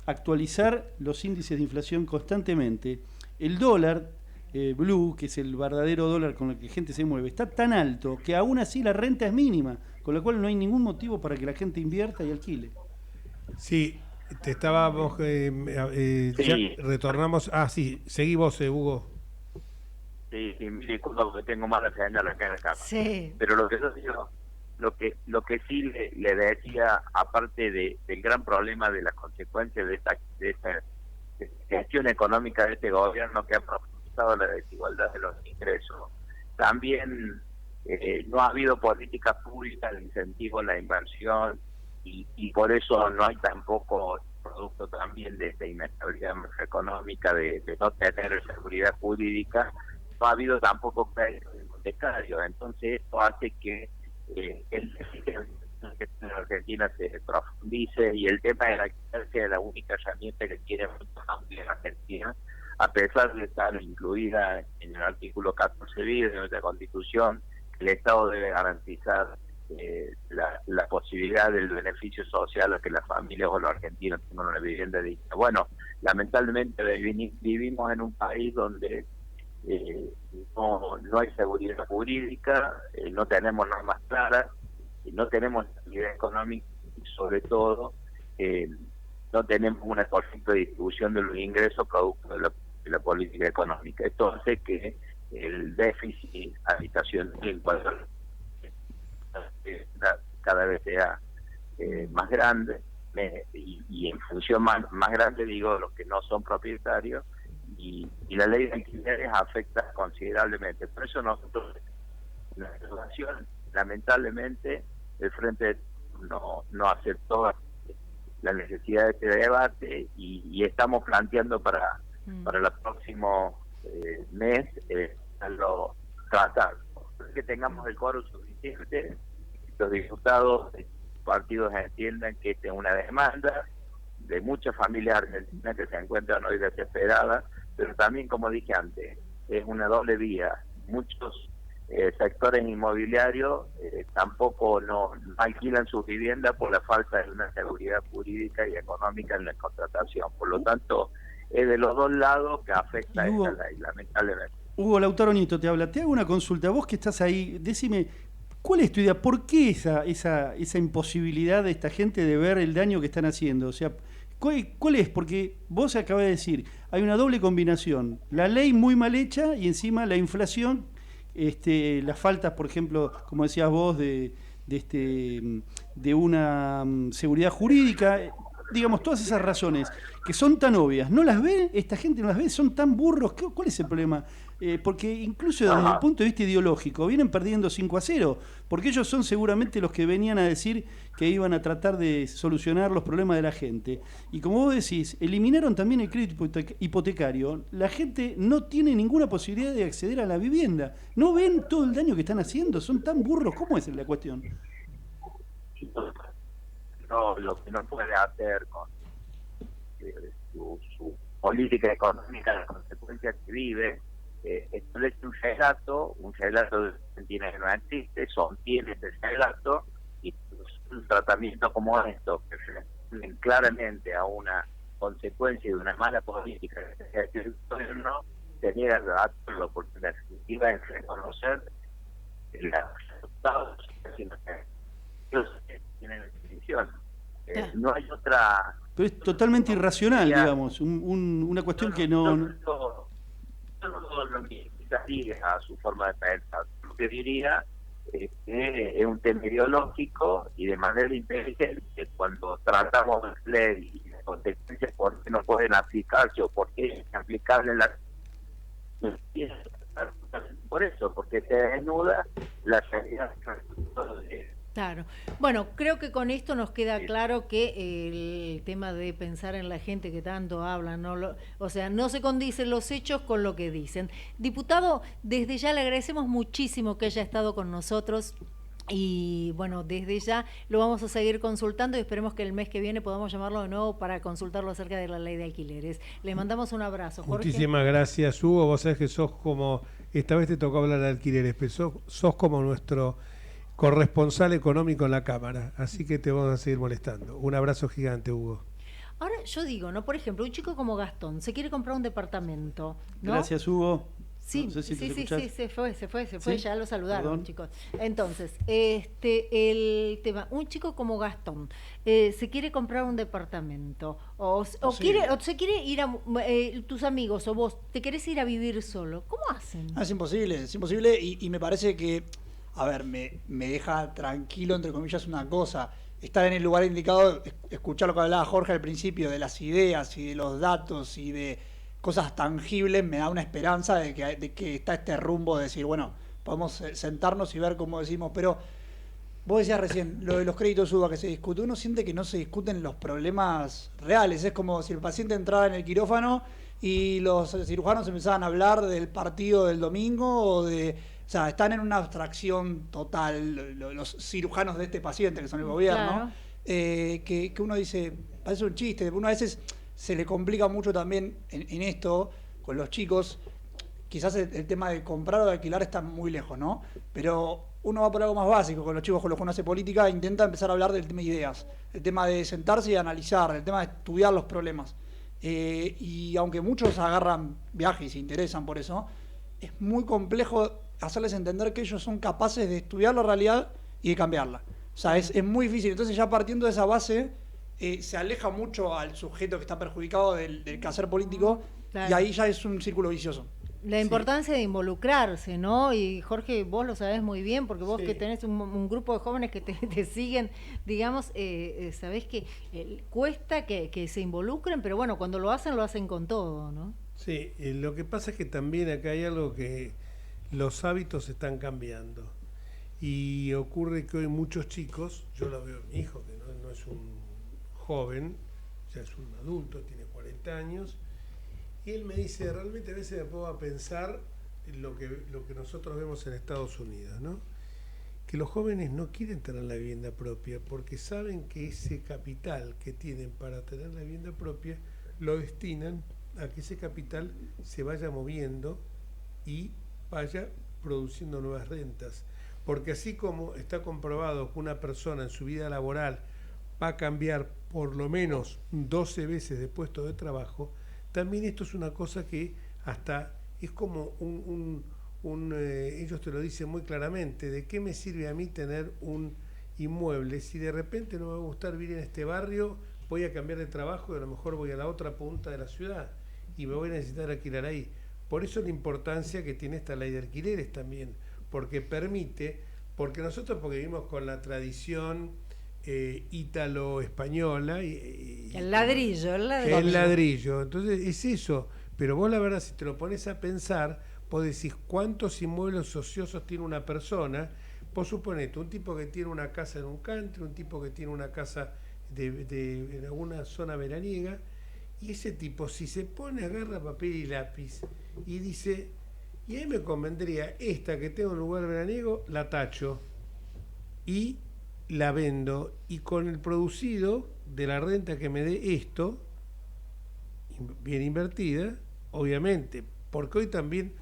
actualizar los índices de inflación constantemente, el dólar blue, que es el verdadero dólar con el que la gente se mueve, está tan alto que aún así la renta es mínima, con lo cual no hay ningún motivo para que la gente invierta y alquile. Sí, te estábamos... Sí. Ya retornamos... sí, seguí vos, Hugo. Sí, disculpa porque tengo mala señal acá en la cama. Sí. Pero lo que yo digo, lo que sí le decía, aparte del gran problema de las consecuencias de esta gestión económica de este gobierno que ha profundizado la desigualdad de los ingresos, también no ha habido políticas públicas de incentivo a la inversión y por eso no hay tampoco, producto también de esta inestabilidad macroeconómica, de no tener seguridad jurídica, no ha habido tampoco crédito hipotecario. Entonces esto hace que el déficit en Argentina se profundice, y el tema de la alquiler es la única herramienta que tiene mucha familia en Argentina, a pesar de estar incluida en el artículo 14 bis de nuestra Constitución, que el Estado debe garantizar la posibilidad del beneficio social a que las familias o los argentinos tengan una vivienda digna. Bueno, lamentablemente vivimos en un país donde no hay seguridad jurídica, no tenemos normas claras, no tenemos estabilidad económica y sobre todo no tenemos una correcta distribución de los ingresos producto de la política económica. Esto hace que el déficit habitacional en cuanto a cada vez sea más grande, y en función más grande, digo, los que no son propietarios, y la ley de alquileres afecta considerablemente. Por eso nosotros, en la relación, lamentablemente, el Frente no aceptó la necesidad de este debate, y estamos planteando para el próximo mes tratar que tengamos el quórum suficiente, los diputados de partidos entiendan que esta es una demanda de muchas familias argentinas que se encuentran hoy desesperadas, pero también, como dije antes, es una doble vía. Muchos sectores inmobiliarios tampoco no alquilan sus viviendas por la falta de una seguridad jurídica y económica en la contratación. Por lo tanto, es de los dos lados que afecta esta ley, lamentablemente. Hugo, Lautaro Nieto te habla. Te hago una consulta. Vos que estás ahí, decime, ¿cuál es tu idea? ¿Por qué esa imposibilidad de esta gente de ver el daño que están haciendo? O sea, ¿cuál es? Porque vos acabas de decir, hay una doble combinación. La ley muy mal hecha y encima la inflación, las faltas, por ejemplo, como decías vos, de una seguridad jurídica. digamos, todas esas razones que son tan obvias, ¿no las ve? ¿Esta gente no las ve? ¿Son tan burros? ¿Cuál es el problema? Porque incluso desde el punto de vista ideológico vienen perdiendo 5-0, porque ellos son seguramente los que venían a decir que iban a tratar de solucionar los problemas de la gente. Y como vos decís, eliminaron también el crédito hipotecario. La gente no tiene ninguna posibilidad de acceder a la vivienda. ¿No ven todo el daño que están haciendo? ¿Son tan burros? ¿Cómo es la cuestión? No, lo que no puede hacer con su política económica, las consecuencias que vive, establece un relato de tiene que no existe, sostiene ese relato, y un tratamiento como esto, que responden claramente a una consecuencia de una mala política que el gobierno tenía que hacerlo, porque la definitiva es reconocer los resultados que ellos tienen definición. No hay otra... Pero es totalmente irracional, digamos, una cuestión que no... No lo limitaría a su forma de pensar. Lo que diría es que es un tema ideológico y de manera inteligente, cuando tratamos de leer y las consecuencias por qué no pueden aplicarse o por qué es aplicable la... Por eso, porque se desnuda la realidad de... Claro. Bueno, creo que con esto nos queda claro que el tema de pensar en la gente que tanto habla, o sea, no se condicen los hechos con lo que dicen. Diputado, desde ya le agradecemos muchísimo que haya estado con nosotros y bueno, desde ya lo vamos a seguir consultando y esperemos que el mes que viene podamos llamarlo de nuevo para consultarlo acerca de la ley de alquileres. Le mandamos un abrazo, Jorge. Muchísimas gracias, Hugo. Vos sabés que sos como, esta vez te tocó hablar de alquileres, pero sos como nuestro corresponsal económico en la Cámara, así que te vamos a seguir molestando. Un abrazo gigante, Hugo. Ahora yo digo, ¿no? Por ejemplo, un chico como Gastón se quiere comprar un departamento, ¿no? Gracias, Hugo. Sí, no sé si sí, se fue, ya lo saludaron. Perdón. Chicos. Entonces, el tema, un chico como Gastón se quiere comprar un departamento o se quiere ir a tus amigos o vos te querés ir a vivir solo, ¿cómo hacen? Es imposible y me parece que, a ver, me deja tranquilo, entre comillas, una cosa, estar en el lugar indicado, escuchar lo que hablaba Jorge al principio, de las ideas y de los datos y de cosas tangibles, me da una esperanza de que está este rumbo de decir, bueno, podemos sentarnos y ver cómo decimos, pero vos decías recién, lo de los créditos UBA que se discute, uno siente que no se discuten los problemas reales, es como si el paciente entrara en el quirófano y los cirujanos empezaban a hablar del partido del domingo o sea, están en una abstracción total los cirujanos de este paciente, que son el gobierno, claro. Que uno dice, parece un chiste, uno a veces se le complica mucho también en esto, con los chicos, quizás el tema de comprar o de alquilar está muy lejos, ¿no? Pero uno va por algo más básico, con los chicos con los que uno hace política, intenta empezar a hablar del tema de ideas, el tema de sentarse y analizar, el tema de estudiar los problemas. Y aunque muchos agarran viajes y se interesan por eso, es muy complejo hacerles entender que ellos son capaces de estudiar la realidad y de cambiarla. O sea, es muy difícil. Entonces ya partiendo de esa base, se aleja mucho al sujeto que está perjudicado del quehacer político, claro. Y ahí ya es un círculo vicioso. La importancia de involucrarse, ¿no? Y Jorge, vos lo sabés muy bien, porque vos que tenés un grupo de jóvenes que te siguen, digamos, sabés que cuesta que se involucren, pero bueno, cuando lo hacen con todo, ¿no? Sí, lo que pasa es que también acá hay algo que los hábitos están cambiando y ocurre que hoy muchos chicos, yo lo veo en mi hijo, que no es un joven, ya es un adulto, tiene 40 años, y él me dice, realmente a veces me pongo a pensar en lo que nosotros vemos en Estados Unidos, ¿no? Que los jóvenes no quieren tener la vivienda propia porque saben que ese capital que tienen para tener la vivienda propia lo destinan a que ese capital se vaya moviendo y vaya produciendo nuevas rentas. Porque así como está comprobado que una persona en su vida laboral va a cambiar por lo menos 12 veces de puesto de trabajo, también esto es una cosa que hasta es como ellos te lo dicen muy claramente, ¿de qué me sirve a mí tener un inmueble si de repente no me va a gustar vivir en este barrio, voy a cambiar de trabajo y a lo mejor voy a la otra punta de la ciudad y me voy a necesitar alquilar ahí? Por eso la importancia que tiene esta ley de alquileres también, porque nosotros porque vivimos con la tradición ítalo-española. El ladrillo. El ladrillo. Entonces es eso. Pero vos la verdad, si te lo pones a pensar, vos decís cuántos inmuebles ociosos tiene una persona. Vos suponete, un tipo que tiene una casa en un country, un tipo que tiene una casa en alguna zona veraniega, y ese tipo, si se pone, agarra papel y lápiz y dice, y a mí me convendría esta que tengo en lugar veraniego, la tacho y la vendo, y con el producido de la renta que me dé esto, bien invertida, obviamente, porque hoy también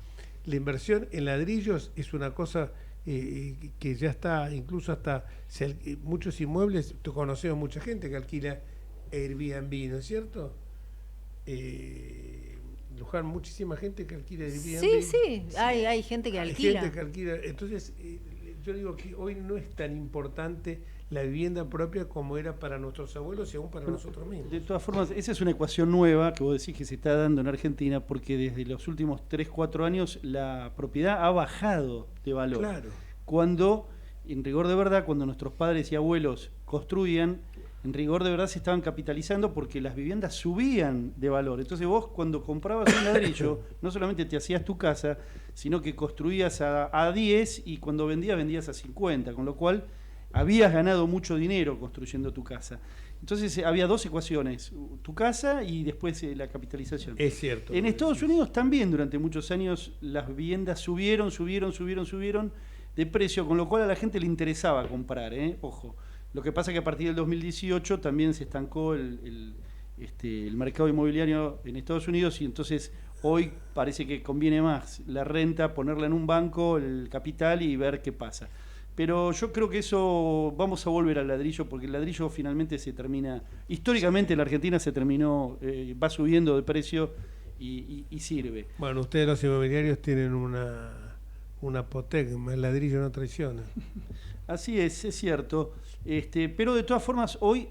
la inversión en ladrillos es una cosa que ya está, incluso hasta muchos inmuebles, tú conocemos mucha gente que alquila Airbnb, ¿no es cierto? Luján, muchísima gente que alquila Airbnb. Sí, hay gente que alquila. Hay gente que alquila. Entonces, yo digo que hoy no es tan importante la vivienda propia como era para nuestros abuelos y aún para nosotros mismos. De todas formas, esa es una ecuación nueva que vos decís que se está dando en Argentina, porque desde los últimos 3-4 años la propiedad ha bajado de valor. Claro. Cuando, en rigor de verdad, cuando nuestros padres y abuelos construían, en rigor de verdad se estaban capitalizando porque las viviendas subían de valor. Entonces vos cuando comprabas un ladrillo, no solamente te hacías tu casa, sino que construías a 10 y cuando vendías a 50, con lo cual habías ganado mucho dinero construyendo tu casa. Entonces había dos ecuaciones, tu casa y después la capitalización. Es cierto. En Estados Unidos también durante muchos años las viviendas subieron de precio, con lo cual a la gente le interesaba comprar, ojo. Lo que pasa es que a partir del 2018 también se estancó el mercado inmobiliario en Estados Unidos y entonces hoy parece que conviene más la renta, ponerla en un banco, el capital y ver qué pasa. Pero yo creo que eso vamos a volver al ladrillo porque el ladrillo finalmente se termina, históricamente en la Argentina se terminó, va subiendo de precio y sirve. Bueno, ustedes los inmobiliarios tienen una apotegma, el ladrillo no traiciona. Así es cierto. Pero de todas formas, hoy,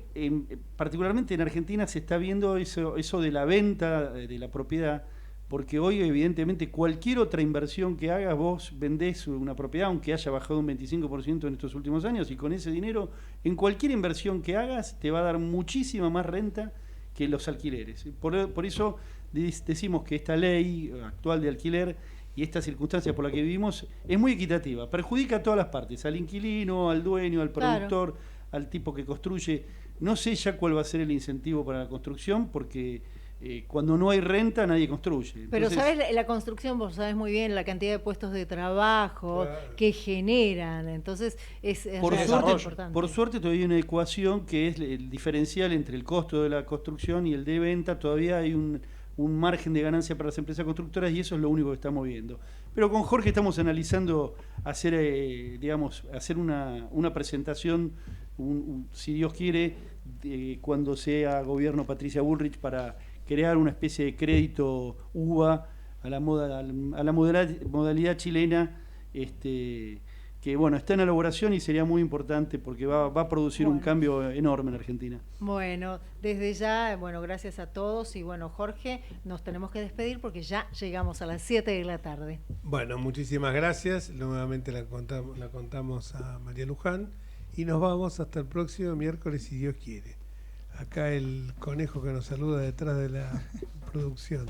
particularmente en Argentina, se está viendo eso de la venta de la propiedad, porque hoy, evidentemente, cualquier otra inversión que hagas, vos vendés una propiedad, aunque haya bajado un 25% en estos últimos años, y con ese dinero, en cualquier inversión que hagas, te va a dar muchísima más renta que los alquileres. Por eso decimos que esta ley actual de alquiler y esta circunstancia por la que vivimos es muy equitativa, perjudica a todas las partes, al inquilino, al dueño, al productor, al tipo que construye. No sé ya cuál va a ser el incentivo para la construcción, porque cuando no hay renta nadie construye. Entonces, pero sabes, la construcción, vos sabés muy bien la cantidad de puestos de trabajo que generan, entonces es importante. Por suerte todavía hay una ecuación que es el diferencial entre el costo de la construcción y el de venta, todavía hay un margen de ganancia para las empresas constructoras y eso es lo único que estamos viendo. Pero con Jorge estamos analizando hacer una presentación, si Dios quiere, cuando sea gobierno Patricia Bullrich, para crear una especie de crédito UVA a la modalidad chilena, que bueno, está en elaboración y sería muy importante porque va a producir un cambio enorme en Argentina. Bueno, desde ya, gracias a todos y Jorge, nos tenemos que despedir porque ya llegamos a las 7 de la tarde. Bueno, muchísimas gracias, nuevamente la contamos a María Luján y nos vamos hasta el próximo miércoles si Dios quiere. Acá el conejo que nos saluda detrás de la producción.